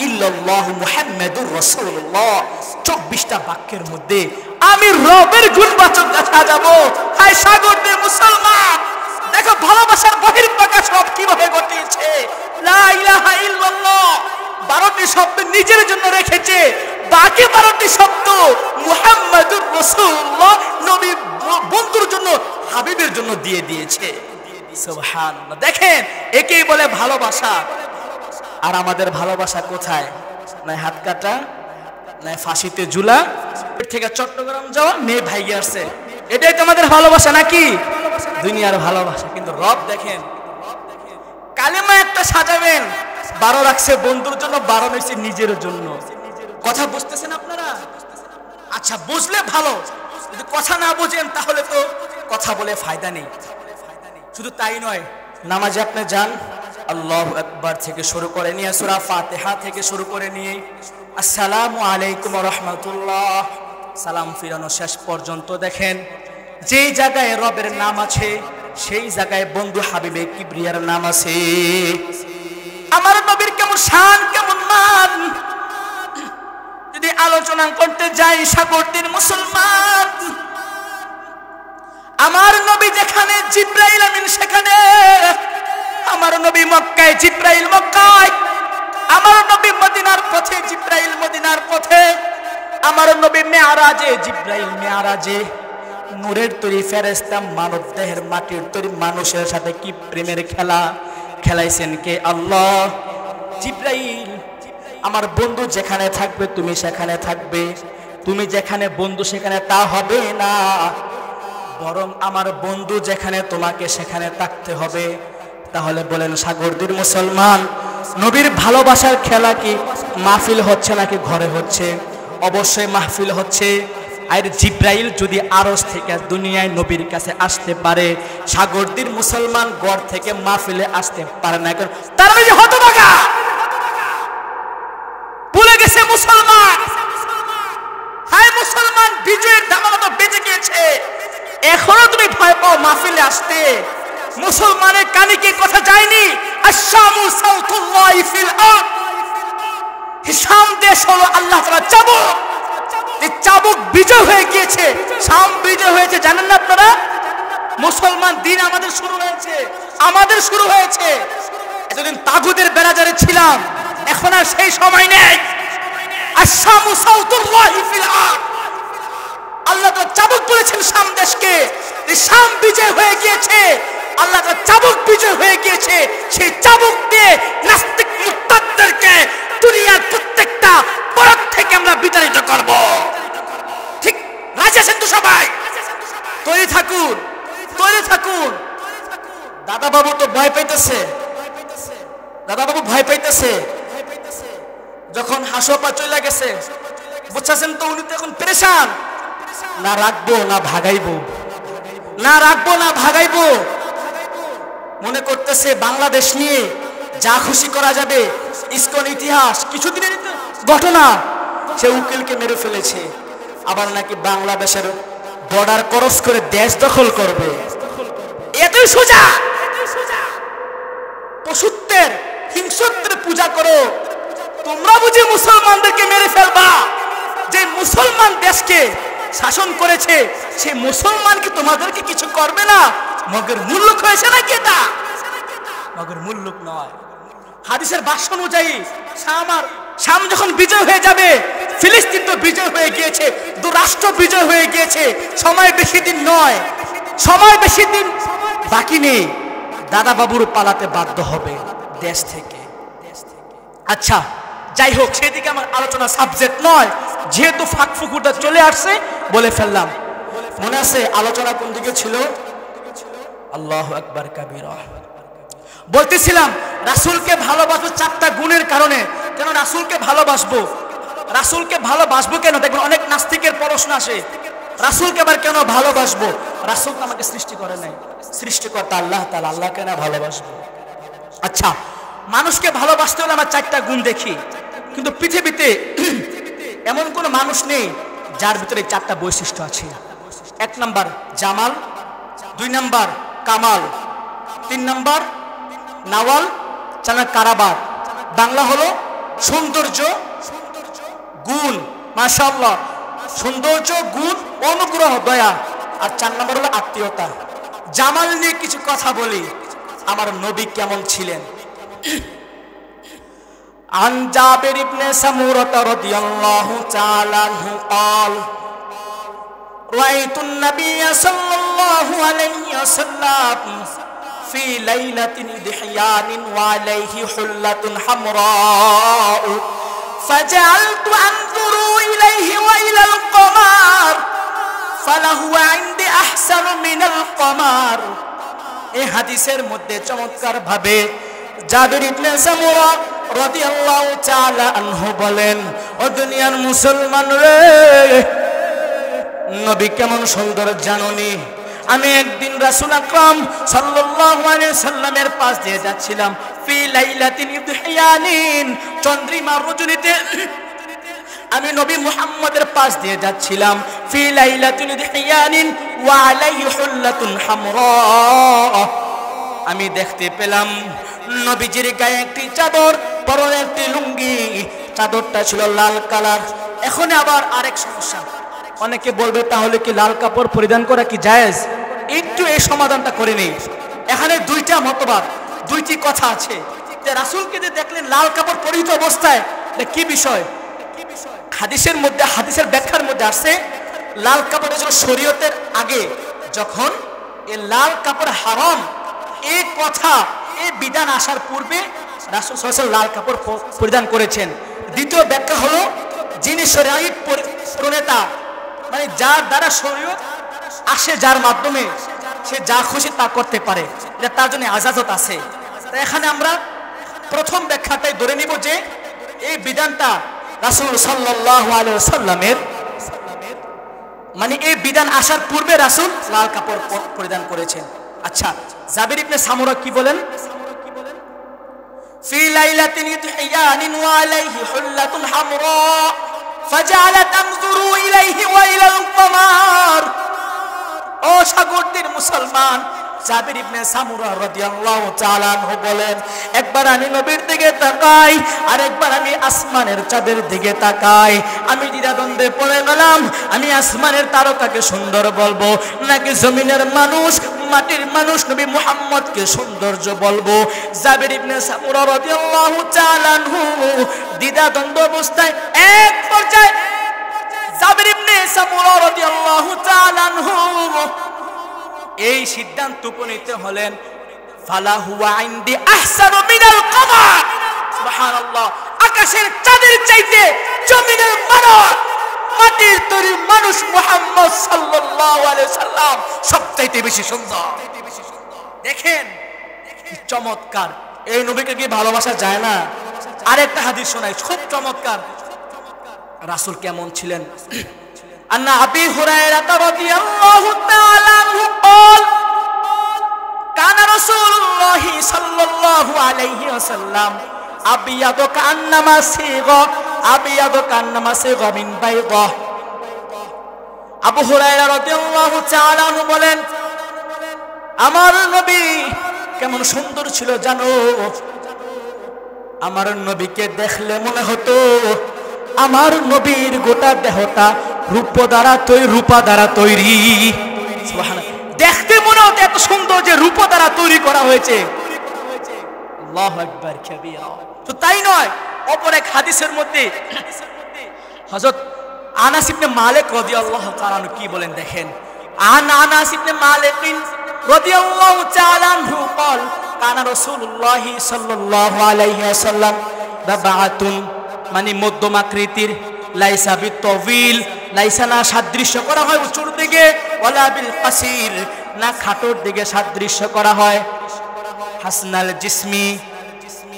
ইল্লাল্লাহু মুহাম্মাদুর রাসূলুল্লাহ 24টা বাক্যের মধ্যে আমি রবের গুণবাচক দেখা যাব। হায় সাগরদের মুসলমান, দেখো ভালোবাসার বহিঃপ্রকাশ রব কিভাবে ঘটিয়েছে। লা ইলাহা ইল্লাল্লাহ 12টি শব্দ নিজের জন্য রেখেছে, বাকি 12টি শব্দ মুহাম্মাদুর রাসূলুল্লাহ নবী বন্ধুর জন্য, হাবিবের জন্য দিয়ে দিয়েছে। সুবহানাল্লাহ। দেখেন একেই বলে ভালোবাসা। আর আমাদের ভালোবাসা কোথায়? না হাত কাটা, না ফাঁসিতে ঝুলা, থেকে চট্টগ্রাম যাওয়া, মেয়ে ভাইগে আসছে, এটাই তো আমাদের ভালোবাসা নাকি? দুনিয়ার ভালোবাসা। কিন্তু রব দেখেন কালেমা একটা সাজাবেন, 12 রাখছে বন্ধুর জন্য, 12 রাখছে নিজের জন্য। কথা বুঝতেছেন আপনারা? আচ্ছা বুঝলে ভালো, যদি কথা না বুঝেন তাহলে তো কথা বলে ফায়দা নেই। শুধু তাই নয়, নামাজে আপনি যান, আল্লাহু আকবার থেকে শুরু করে নিয়ে সূরা ফাতিহা থেকে শুরু করে নিয়ে আসসালামু আলাইকুম ওয়া রাহমাতুল্লাহ সালাম ফিরানো শেষ পর্যন্ত দেখেন যেই জায়গায় রবের নাম আছে সেই জায়গায় বন্ধু হাবিবে কিবরিয়ার নাম আছে। আমার নবীর কেমন শান, কেমন মান, যদি আলোচনা করতে যাই সাগরদের মুসলমান, আমার নবী যেখানে জিব্রাইল আমিন সেখানে, আমার নবী মক্কায় জিব্রাইল মক্কায়, আমার নবী মদিনার পথে জিব্রাইল মদিনার পথে, আমার নবী মেরাজে জিব্রাইল মেরাজে। নূরের তৈরি ফেরেশতা মানব দেহের মাটির তৈরি মানুষের সাথে কি প্রেমের খেলা খেলাইছেন কে? আল্লাহ। জিব্রাইল আমার বন্ধু যেখানে থাকবে তুমি সেখানে থাকবে, তুমি যেখানে বন্ধু সেখানে তা হবে না, বরং আমার বন্ধু যেখানে তোমাকে সেখানে থাকতে হবে। তাহলে বলেন সাগরদের মুসলমান, নবীর ভালোবাসার খেলা কি মাহফিল হচ্ছে নাকি ঘরে হচ্ছে? অবশ্যই মাহফিল হচ্ছে। আর জিব্রাইল যদি আরশ থেকে দুনিয়ায় নবীর কাছে আসতে পারে, সাগরদের মুসলমান ঘর থেকে মাহফিলে আসতে পারে না, তার মানে হতভাগা, ভুলে গেছে মুসলমান। হায় মুসলমান, বিজয়ের দামানত বেঁচে গিয়েছে, এখনো তুমি ভয় পাও মাহফিলে আসতে। মুসলমানের কানে কি কথা যায়নি? আশ-শামু সাউতুল্লাহি ফিল আরদ, শাম দেশ হলো আল্লাহ তাআলার চাবুক। এই চাবুক বিজয় হয়ে গিয়েছে, শাম বিজয় হয়েছে, জানেন না আপনারা? মুসলমান দিন আমাদের শুরু হয়েছে, আমাদের শুরু হয়েছে। এতদিন তাগুদের বেড়াজারে ছিলাম, এখন আর সেই সময় নেই। আশ-শামু সাউতুল্লাহি ফিল আরদ, আল্লাহ তাআলা চাবুক বলেছেন শাম দেশকে, এই শাম বিজয় হয়ে গিয়েছে, আল্লাহ তাআলা চাবুক বিজয় হয়ে গিয়েছে। সেই চাবুক দিয়ে নাস্তিক মুরতাদদেরকে দুনিয়ার প্রত্যেকটা পরক থেকে আমরা বিতাড়িত করব। ঠিক রাজি আছেন তো সবাই? তৈরি থাকুন, তৈরি থাকুন। দাদা বাবু তো ভয় পাইতেছে, দাদা বাবু ভয় পাইতেছে। যখন হাসপা চলে গেছে, বুঝছেন তো, উনি তো এখন পেরেশান, না রাখবো না ভাগাইবো, না রাখবো না ভাগাইবো। মনে করতেছে বাংলাদেশ নিয়ে যা খুশি করা যাবে। ইসকন ইতিহাস কিছুদিনের ঘটনা, সে উকিলকে মেরে ফেলেছে, আবার নাকি বাংলাদেশের বর্ডার ক্রস করে দেশ দখল করবে, এতই সোজা। পশুত্বের হিংসুত্বের পূজা করো, তোমরা বুঝি মুসলমানদেরকে মেরে ফেলবা। যে মুসলমান দেশকে শাসন করেছে সেই মুসলমান কি তোমাদেরকে কিছু করবে না? মগের মুল্লুক হয়েছে নাকি এটা? মগের মুল্লুক নয়। হাদিসের ভাষ্য অনুযায়ী শাম যখন বিজয় হয়ে যাবে, ফিলিস্তিন তো বিজয় হয়ে গিয়েছে, দু রাষ্ট্র বিজয় হয়ে গিয়েছে, সময় বেশি দিন নয়, সময় বেশি দিন বাকি নেই। দাদা বাবুর পালাতে বাধ্য হবে দেশ থেকে। আচ্ছা যাই হোক, সেদিকে আমার আলোচনা সাবজেক্ট নয়, যেহেতু ফাঁক ফুকুরটা চলে আসছে বলে ফেললাম। মনে আছে আলোচনা কোন দিকে ছিল? আল্লাহু আকবার কাবীরা। বলতেছিলাম রাসূলকে ভালোবাসবো চারটা গুণের কারণে। কেন রাসূলকে ভালোবাসবো? রাসূলকে ভালোবাসবো কেন? দেখবেন অনেক নাস্তিকের প্রশ্ন আসে, রাসূলকে আবার কেন ভালোবাসবো? রাসূল তো আমাকে সৃষ্টি করে নাই, সৃষ্টিকর্তা আল্লাহ তাআলা, আল্লাহকে না ভালোবাসবো? আচ্ছা, মানুষকে ভালোবাসতে হলে আমরা চারটা গুণ দেখি, কিন্তু পৃথিবীতে এমন কোন মানুষ নেই যার ভিতরে চারটা বৈশিষ্ট্য আছে। 1 নাম্বার জামাল, 2 নাম্বার কামাল, 3 নাম্বার নাওয়াল, 4 নাম্বার কারাবার। বাংলা হলো সৌন্দর্য, গুণ, মাশাআল্লাহ, সৌন্দর্য, গুণ, অনুগ্রহ, দয়া, আর 4 নাম্বার হলো আত্মীয়তা। জামাল নিয়ে কিছু কথা বলি, আমার নবী কেমন ছিলেন। عن جابر بن سمرة رضي الله تعالى عنه قال رأيت النبي صلى الله عليه وسلم في ليلة ضحيان وعليه حلة حمراء فجعلت أنظر إليه وإلى القمر فلهو عندي أحسن من القمر। এই হাদিসের মধ্যে চমৎকার ভাবে জাবির ইবনে সামুরা রাদিয়াল্লাহু তাআলা আনহু বলেন, ও দুনিয়ার মুসলমান রে, নবী কেমন সুন্দর জানোনি? আমি একদিন রাসূল আকরাম সাল্লাল্লাহু আলাইহি সাল্লামের পাশ দিয়ে যাচ্ছিলাম, ফি লাইলাতিন ইদহিয়ানিন, চন্দ্রিমা রজনীতে আমি নবী মুহাম্মদের পাশ দিয়ে যাচ্ছিলাম, ফি লাইলাতিন ইদহিয়ানিন ওয়া আলাইহি হুল্লাতুন হামরা। আমি দেখতে পেলাম নবীজির গায়ে একটি চাদর, পরনে একটি লুঙ্গি, চাদরটা ছিল লাল কালার। এখন আবার আরেক সমস্যা, অনেকে বলবে তাহলে কি লাল কাপড় পরিধান করা কি জায়েজ? একটু এই সমাধানটা করে নেই। এখানে দুইটা মতবাদ, দুইটি কথা আছে। যে রাসূলকে যে দেখলেন লাল কাপড় পরিহিত অবস্থায়, কি বিষয়? হাদিসের মধ্যে, হাদিসের ব্যাখ্যার মধ্যে আসছে লাল কাপড় ছিল শরীয়তের আগে, যখন এই লাল কাপড় হারাম এই কথা, এই বিধান আসার পূর্বে রাসূল সাল্লাল্লাহু আলাইহি ওয়াসাল্লাম লাল কাপড় পরিধান করেছেন। দ্বিতীয় ব্যাখ্যা হলো, যিনি শরীয়ত প্রণেতা, মানে যার দ্বারা শরীয়ত আসে, যার মাধ্যমে সে যা খুশি তা করতে পারে, এটা তার জন্য ইজাজত আছে। তাই এখানে আমরা প্রথম ব্যাখ্যাটাই ধরে নিব যে এই বিধানটা রাসূল সাল্লাল্লাহু আলাইহি ওয়াসাল্লামের, মানে এই বিধান আসার পূর্বে রাসূল লাল কাপড় পরিধান করেছেন। আচ্ছা, জাবির ইবনে সামুরা কি বলেন? ফি লাইলাতিন ইদহিয়ানিন ওয়া আলাইহি হুল্লাতুন হামরা ফাজআলাত আনজুরু ইলাইহি ওয়া ইলাল কমার। ও সাগরদের মুসলমান, জাবির ইবনে সামুরা রাদিয়াল্লাহু তাআলা আনহু বলেন, একবার আমি নবীর দিকে তাকাই, আর একবার আমি আসমানের চাঁদের দিকে তাকাই। আমি দ্বিধাদ্বন্দ্বে পড়ে গেলাম, আমি আসমানের তারকাকে সুন্দর বলবো নাকি জমিনের মানুষ, মাটির মানুষ নবী মুহাম্মদকে সৌন্দর্য বলবো। জাবির ইবনে সামুরা রাদিয়াল্লাহু তাআলা আনহু দ্বিধাদ্বন্দ্ব অবস্থায় এক পর্যায়ে জাবির ইবনে সামুরা রাদিয়াল্লাহু তাআলা আনহু এই সিদ্ধান্ত উপনীত হলেন, ফালা হুয়া ইনদি আহসানু মিনাল কমার। সুবহানাল্লাহ, আকাশের চাঁদের চাইতে জমিনের মানুষ, মাটির তৈরি মানুষ মুহাম্মদ সাল্লাল্লাহু আলাইহি সাল্লাম সবচাইতে বেশি সুন্দর। দেখেন কি চমৎকার, এই নবীকে কি ভালোবাসা যায় না? আরেকটা হাদিস শোনাই, খুব চমৎকার রাসূল কেমন ছিলেন। আন্না আবি হুরায়রা রাদিয়াল্লাহু তাআলা আনহু قال كان رسول الله صلى الله عليه وسلم ابيض كانما صيغ من بيضه। আবু হুরায়রা রাদিয়াল্লাহু তাআলা আনহু বলেন, আমার নবী কেমন সুন্দর ছিল জানো? আমার নবীকে দেখলে মনে হতো আমার নবীর গোটা দেহটা রূপা দ্বারা তৈরি। সুবহানাল্লাহ, দেখতে মনে হতো এত সুন্দর যে রূপা দ্বারা তৈরি করা হয়েছে। আল্লাহু আকবার কাবীরা। তো তাই নয়, অপর এক হাদিসের মধ্যে হযরত আনাস ইবনে মালিক রাদিয়াল্লাহু তাআলা আনহু কি বলেন দেখেন, আনাস ইবনে মালিক রাদিয়াল্লাহু তাআলা আনহু قال কানা রাসূলুল্লাহ সাল্লাল্লাহু আলাইহি ওয়াসাল্লাম দাবাতুন, মানে মধ্যম আকৃতির, লাইসা বিতাওয়িল, লাইসা না সাদৃশ্য করা হয় উঁচুর দিকে, ওয়ালা বিল কাসির না খাটোর দিকে সাদৃশ্য করা হয়, হাসনাল জিসমি,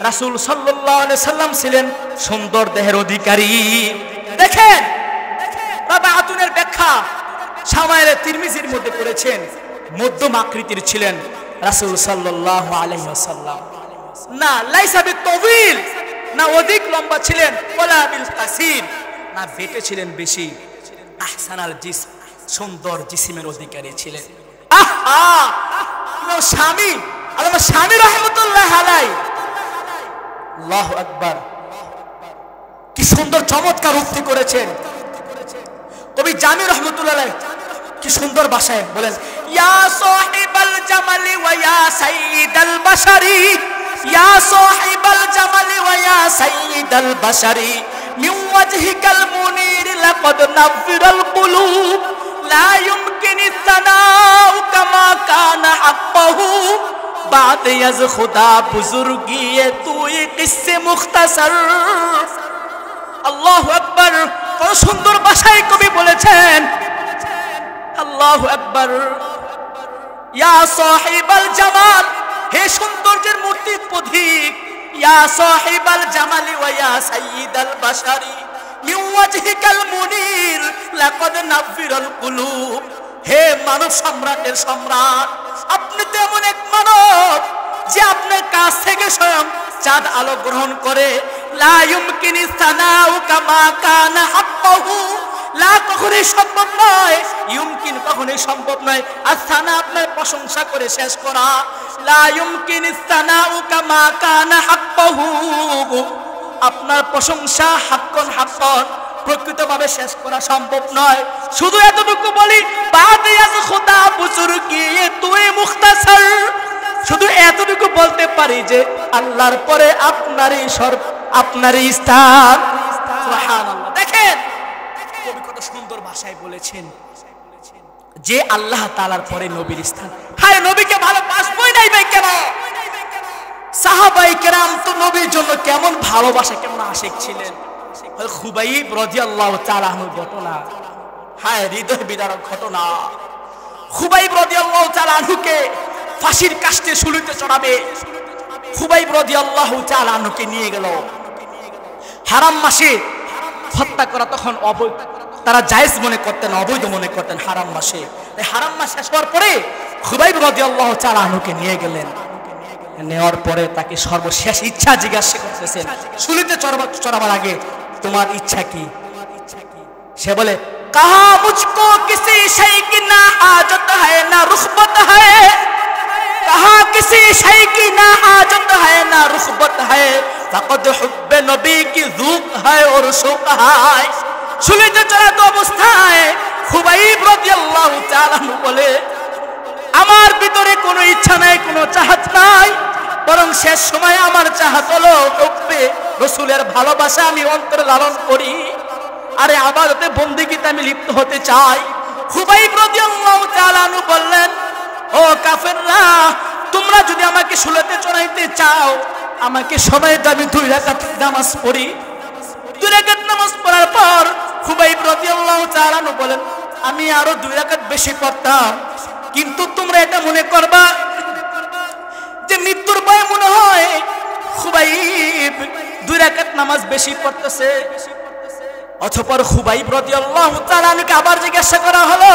রাসূল সাল্লাল্লাহু আলাইহি সাল্লাম ছিলেন সুন্দর দেহের অধিকারী। দেখেন রাবাতুনের ব্যাখ্যা শামাইলে তিরমিজির মধ্যে করেছেন, মধ্যম আকৃতির ছিলেন রাসূল সাল্লাল্লাহু আলাইহি ওয়াসাল্লাম, না লাইসা বিতাওয়িল না অধিক লম্বা ছিলেন, ওয়ালা বিল কাসির না বেটে ছিলেন বেশি, আহসানাল জিসম সুন্দর জিসিমের অধিকারী ছিলেন। আহা, ইমাম শামী, আল্লামা শামী রাহমাতুল্লাহ আলাইহি, আল্লাহু আকবার, কি সুন্দর চমৎকার উক্তি করেছেন। কবি জামি রাহমাতুল্লাহ আলাইহি কি সুন্দর ভাষায় বলেন, ইয়া সাহিবাল জামালি ওয়া ইয়া সাইয়্যিদাল বাশারি, ইয়া সাহিবাল জামালি ওয়া ইয়া সাইয়্যিদাল বাশারি, মিন ওয়াজহিকাল মুনির লাকাদ নাফিরাল কুলুব, লা ইউমকিনু সানাউ কামা কানা হাক্কাহু, বাদ ইয়াজ খুদা বুজুর্গিয়ে তুই কিসসে মুখতাসার। আল্লাহু আকবার, কত সুন্দর ভাষায় কবি বলেছেন, আল্লাহু আকবার। ইয়া সাহিবাল জামাল, হে সৌন্দর্যের মূর্তি প্রতীক, ইয়া সাহিবাল জামালি ওয়া ইয়া সাইয়্যিদাল বাশারি, মিন ওয়াজহিকাল মুনির লাকাদ নাফিরাল কুলুব, হে মানব সম্রাটের সম্রাট, আপনি তো এমন এক মানব যে আপনার কাছ থেকে স্বয়ং চাঁদ আলো গ্রহণ করে, লা ইউমকিনু সানাউ কামা কানা হাক্কাহু, লা কখনোই সম্ভব নয়, ইউমকিন কখনোই সম্ভব নয়, আসানা আপনার প্রশংসা করে শেষ করা, লা ইউমকিনু সানাউ কামা কানা হাক্কাহু, আপনার প্রশংসা হাক্কন প্রকৃতভাবে শেষ করা সম্ভব নয়। শুধু এতটুকু বলি, বাদে আজ খোদা বুজুর্গিয়ে তুই মুখতাসার, শুধু এতটুকু বলতে পারি যে আল্লাহর পরে আপনারই স্থান। সুবহানাল্লাহ, দেখেন কবি কত সুন্দর ভাষায় বলেছেন যে আল্লাহ তাআলার পরে নবীর স্থান। হায়, নবীকে ভালোবাসবই নাই ভাই কেন? সাহাবায়ে কেরাম তো নবীর জন্য কেমন ভালোবাসা, কেমন আশিক ছিলেন। খুবাইব রাদিয়াল্লাহু তাআলা আনহুর ঘটনা, হায় হৃদয় বিদারক ঘটনা। খুবাইব রাদিয়াল্লাহু তাআলা আনহুকে ফাঁসির কাস্টে শুলিতে চড়াবে, খুবাইব রাদিয়াল্লাহু তাআলা আনহুকে নিয়ে গেল। হারাম মাসে হত্যা করা তখন অবৈধ, তারা জায়েজ মনে করতেন, অবৈধ মনে করতেন হারাম মাসে। হারাম মাস শেষ হওয়ার পরে খুবাইব রাদিয়াল্লাহু তাআলা আনহুকে নিয়ে গেলেন। নেওয়ার পরে তাকে সর্বশেষ ইচ্ছা জিজ্ঞাসা করতেছেন, শুলিতে চড়াবার আগে তোমার ইচ্ছা কি? সে বলে, কাহা মুঝকো কিসি শাই কি না হাজত है না रुखबत है, कहा किसी शय की ना हाजत है ना रुखबत है, फकद हुब्बे नबी की ज़ूक है और शौक है। শুলিতে চড়াতো অবস্থায় খুবাইব রাদিয়াল্লাহু তাআলা বলে, আমার ভিতরে কোনো ইচ্ছা নাই, কোনো চাহত নাই, বরং শেষ সময় আমার চাহত হলো হুব্বে রাসূলের ভালোবাসা আমি অন্তরে লালন করি, আরে ইবাদতে বন্দেগীতে আমি লিপ্ত হতে চাই। খুবাইব রাদিয়াল্লাহু তাআলা বললেন, ও কাফেররা, তোমরা যদি আমাকে শুলিতে চড়াইতে চাও, আমাকে সময় দাও, আমি 2 রাকাত নামাজ পড়ি। 2 রাকাত নামাজ পড়ার পর খুবাইব রাদিয়াল্লাহু তাআলা বলেন, আমি আরো 2 রাকাত বেশি পড়তাম, কিন্তু তোমরা এটা মনে করবা যে মৃত্যুর ভয়ে মনে হয় খুবাইব 2 রাকাত নামাজ বেশি পড়তেছে। অতঃপর খুবাইব রাদিয়াল্লাহু তাআলা কে আবার জিজ্ঞাসা করা হলো,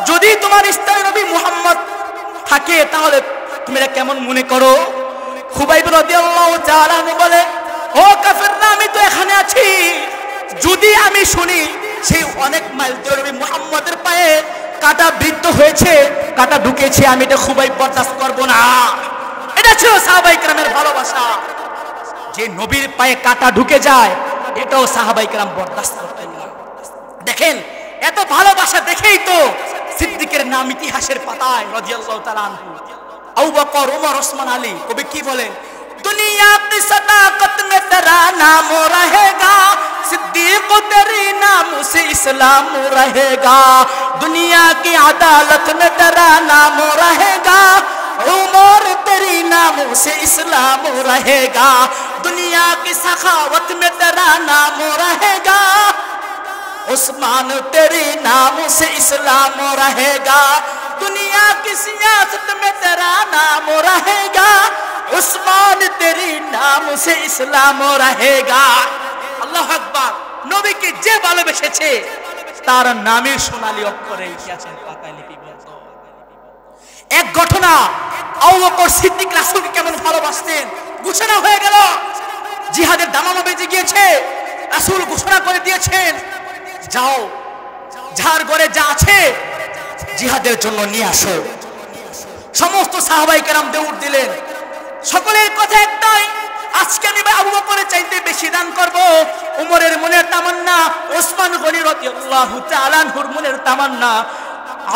যদি তোমার স্থানে নবী মুহাম্মদ থাকে তাহলে তুমি এটা কেমন মনে করো? খুবাইব রাদিয়াল্লাহু তাআলা বলে, ও কাফেররা, আমি তো এখানে আছি, যদি আমি শুনি সেই অনেক মাইল দূরে নবী মুহাম্মদের পায়ে কাটা বিদ্ধ হয়েছে, কাটা ঢুকেছে, আমি এটা খুবই বরদাস্ত করব না। এটা ছিল সাহাবায়ে কেরামের ভালোবাসা। যে নবীর পায়ে কাটা ঢুকে যায় এটাও সাহাবায়ে কেরাম বরদাস্ত করতেন না। দেখেন এত ভালোবাসা দেখেই তো সিদ্দিকের নাম ইতিহাসের পাতায় রাদিয়াল্লাহু তাআলা আনহু, আবু বকর, ওমর, ওসমান, আলী। কবি কি বলেন? दुनिया की सदाकत में तेरा नाम रहेगा, सिद्दीक तेरी नाम से इस्लाम रहेगा। दुनिया की अदालत में तेरा नाम रहेगा, उमर तेरी नाम से इस्लाम रहेगा। दुनिया की सखावत में तेरा नाम रहेगा, उस्मान तेरी नाम से इस्लाम रहेगा। दुनिया की सियासत में तेरा नाम रहेगा, उस्मान तेरी नाम से इस्लाम रहेगा। আল্লাহু আকবার। নবীকে যে ভালোবেসেছে তার নামের সোনালী অক্ষরে ইতিহাসের পাতায় লিপিবদ্ধ। এক ঘটনা, আবু বকর সিদ্দিক রাসূলকে কেমন ভালোবাসতেন ঘোষণা হয়ে গেল। জিহাদের দামামা বেজে গিয়েছে, রাসূল ঘোষণা করে দিয়েছেন, যাও যার ঘরে যা আছে জিহাদের জন্য নিয়ে আসো। সমস্ত সাহাবায়ে কেরাম দৌড় দিলেন। সকলের কথা একটাই, আজকে আমি আবু বকরের চাইতে বেশি দান করব। উমরের মনের তামান্না, ওসমান গনি রাদিয়াল্লাহু তাআলা আনহুর মনের তামান্না,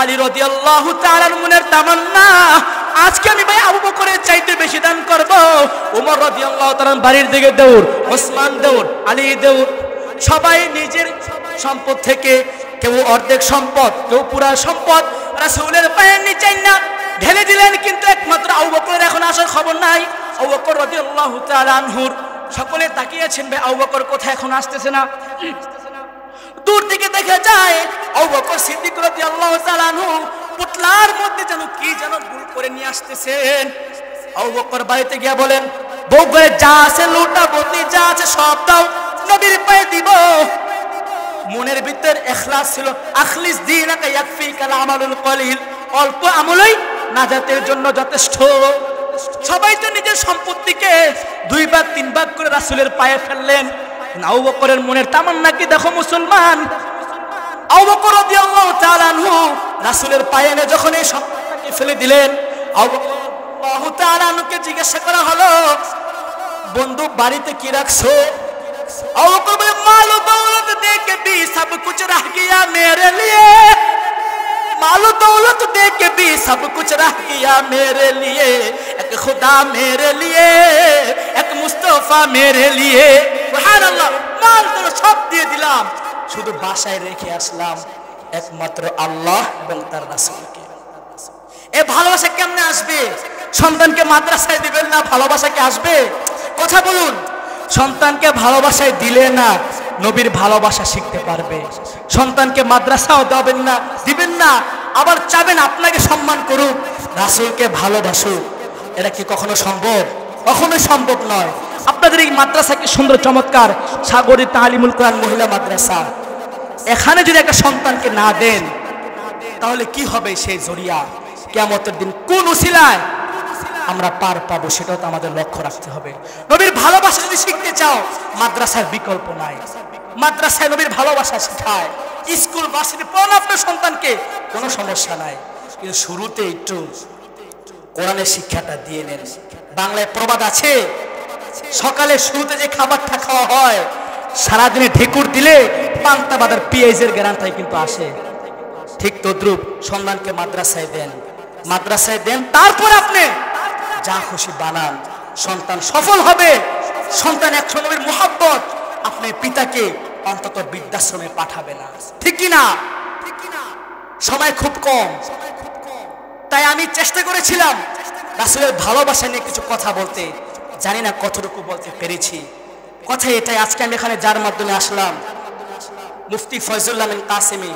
আলী রাদিয়াল্লাহু তাআলার মনের তামান্না, আজকে আমি ভাই আবু বকরের চাইতে বেশি দান করব। উমর রাদিয়াল্লাহু তাআলা বাড়ির দিকে দৌড়, ওসমান দৌড়, আলী দৌড়। সবাই নিজের সম্পদ থেকে কেউ অর্ধেক সম্পদ, কেউ পুরা সম্পদ রাসূলের পায়ের নিচে না ঢেলে দিলেন। কিন্তু একমাত্র আবু বকরের এখন আসার খবর নাই। আবু বকর রাদিয়াল্লাহু তাআলা আনহুর সকলে তাকিয়েছেন, ভাই আবু বকর কোথায় এখন আসতেছে না। দূর থেকে দেখা যায় আবু বকর সিদ্দিক রাদিয়াল্লাহু তাআলা আনহু পুতলার মধ্যে যেন কি যেন ভুল করে নিয়ে আসতেছেন। আবু বকর বাড়িতে গিয়ে বলেন, বউ ঘরে যা আছে লুটা বতি যা আছে সব দাও, নবীর পায়ে দিব। মনের ভিতর ইখলাস ছিল, আখলিস দীনাকা ইয়াকফিকাল আমালুল কলিল, অল্প আমলই নাজাতের জন্য যথেষ্ট। সবাই তো নিজের সম্পত্তিকে 2 ভাগ 3 ভাগ করে রাসূলের পায়ে ফেললেন। আবু বকরের মনের তামান্না কি দেখো মুসলমান। আবু বকর রাদিয়াল্লাহু তাআলা আনহু রাসূলের পায়ে এনে যখন এই সম্পত্তিকে ফেলে দিলেন, আবু বকর রাদিয়াল্লাহু তাআলা আনহুকে জিজ্ঞাসা করা হলো, বন্ধু বাড়িতে কি রাখছো? আবু বকর বলে, মাল ও দৌলত দেখে भी सब कुछ रह गया मेरे लिए, मालो दौलत दे के भी सब कुछ रह गया मेरे लिए, एक खुदा मेरे लिए, एक मुस्तफा मेरे लिए। সুবহানাল্লাহ, মাল তো সব দিয়ে দিলাম, শুধু বাসায় রেখে আসলাম একমাত্র আল্লাহ এবং তার রাসূলকে। এই ভালোবাসা কেমনে আসবে? সন্তানকে মাদ্রাসায় দিবেন না, ভালোবাসা কি আসবে? কথা বলুন। সন্তানকে ভালোবাসায় দিলে না নবীর ভালোবাসা শিখতে পারবে। সন্তানকে মাদ্রাসাও দিবেন না, আবার চাবেন আপনাকে সম্মান করুক, রাসূলকে ভালোবাসুক। এটা কি কখনো সম্ভব? কখনোই সম্ভব নয়। আপনাদের এই মাদ্রাসা কি সুন্দর চমৎকার, সাগরী তালিমুল কোরআন মহিলা মাদ্রাসা। এখানে যদি একটা সন্তানকে না দেন তাহলে কি হবে সেই জরিয়া? কিয়ামতের দিন কোন উসিলায় আমরা পার পাবো সেটাও তো আমাদের লক্ষ্য রাখতে হবে। নবীর ভালোবাসা যদি শিখতে চাও, মাদ্রাসার বিকল্প নাই। মাদ্রাসায় নবীর ভালোবাসা শেখায়, স্কুল ভার্সিটি পড়ান আপনার সন্তানকে, কোনো সমস্যা নাই, কিন্তু শুরুতে একটু কোরআনের শিক্ষাটা দিয়ে নেন। বাংলায় প্রবাদ আছে, সকালে শুরুতে যে খাবারটা খাওয়া হয় সারাদিনে ঢেকুর দিলে পান্তা বাদার পেঁয়াজের গ্যারান্টি কিন্তু আসে। ঠিক তদ্রুপ সন্তানকে মাদ্রাসায় দেন, মাদ্রাসায় দেন, তারপর আপনি যা খুশি বানান, সন্তান সফল হবে। সন্তান একশো নবীর মুহাব্বত, আপনি পিতাকে অন্তত বৃদ্ধাশ্রমে পাঠাবে না, ঠিক কি না? সময় খুব কম, তাই আমি চেষ্টা করেছিলাম রাসূলের ভালোবাসা নিয়ে কিছু কথা বলতে, জানি না কতটুকু বলতে পেরেছি। কথা এটাই, আজকে আমি এখানে যার মাধ্যমে আসলাম, মুফতি ফয়জুল্লাহ আমিন কাসেমি।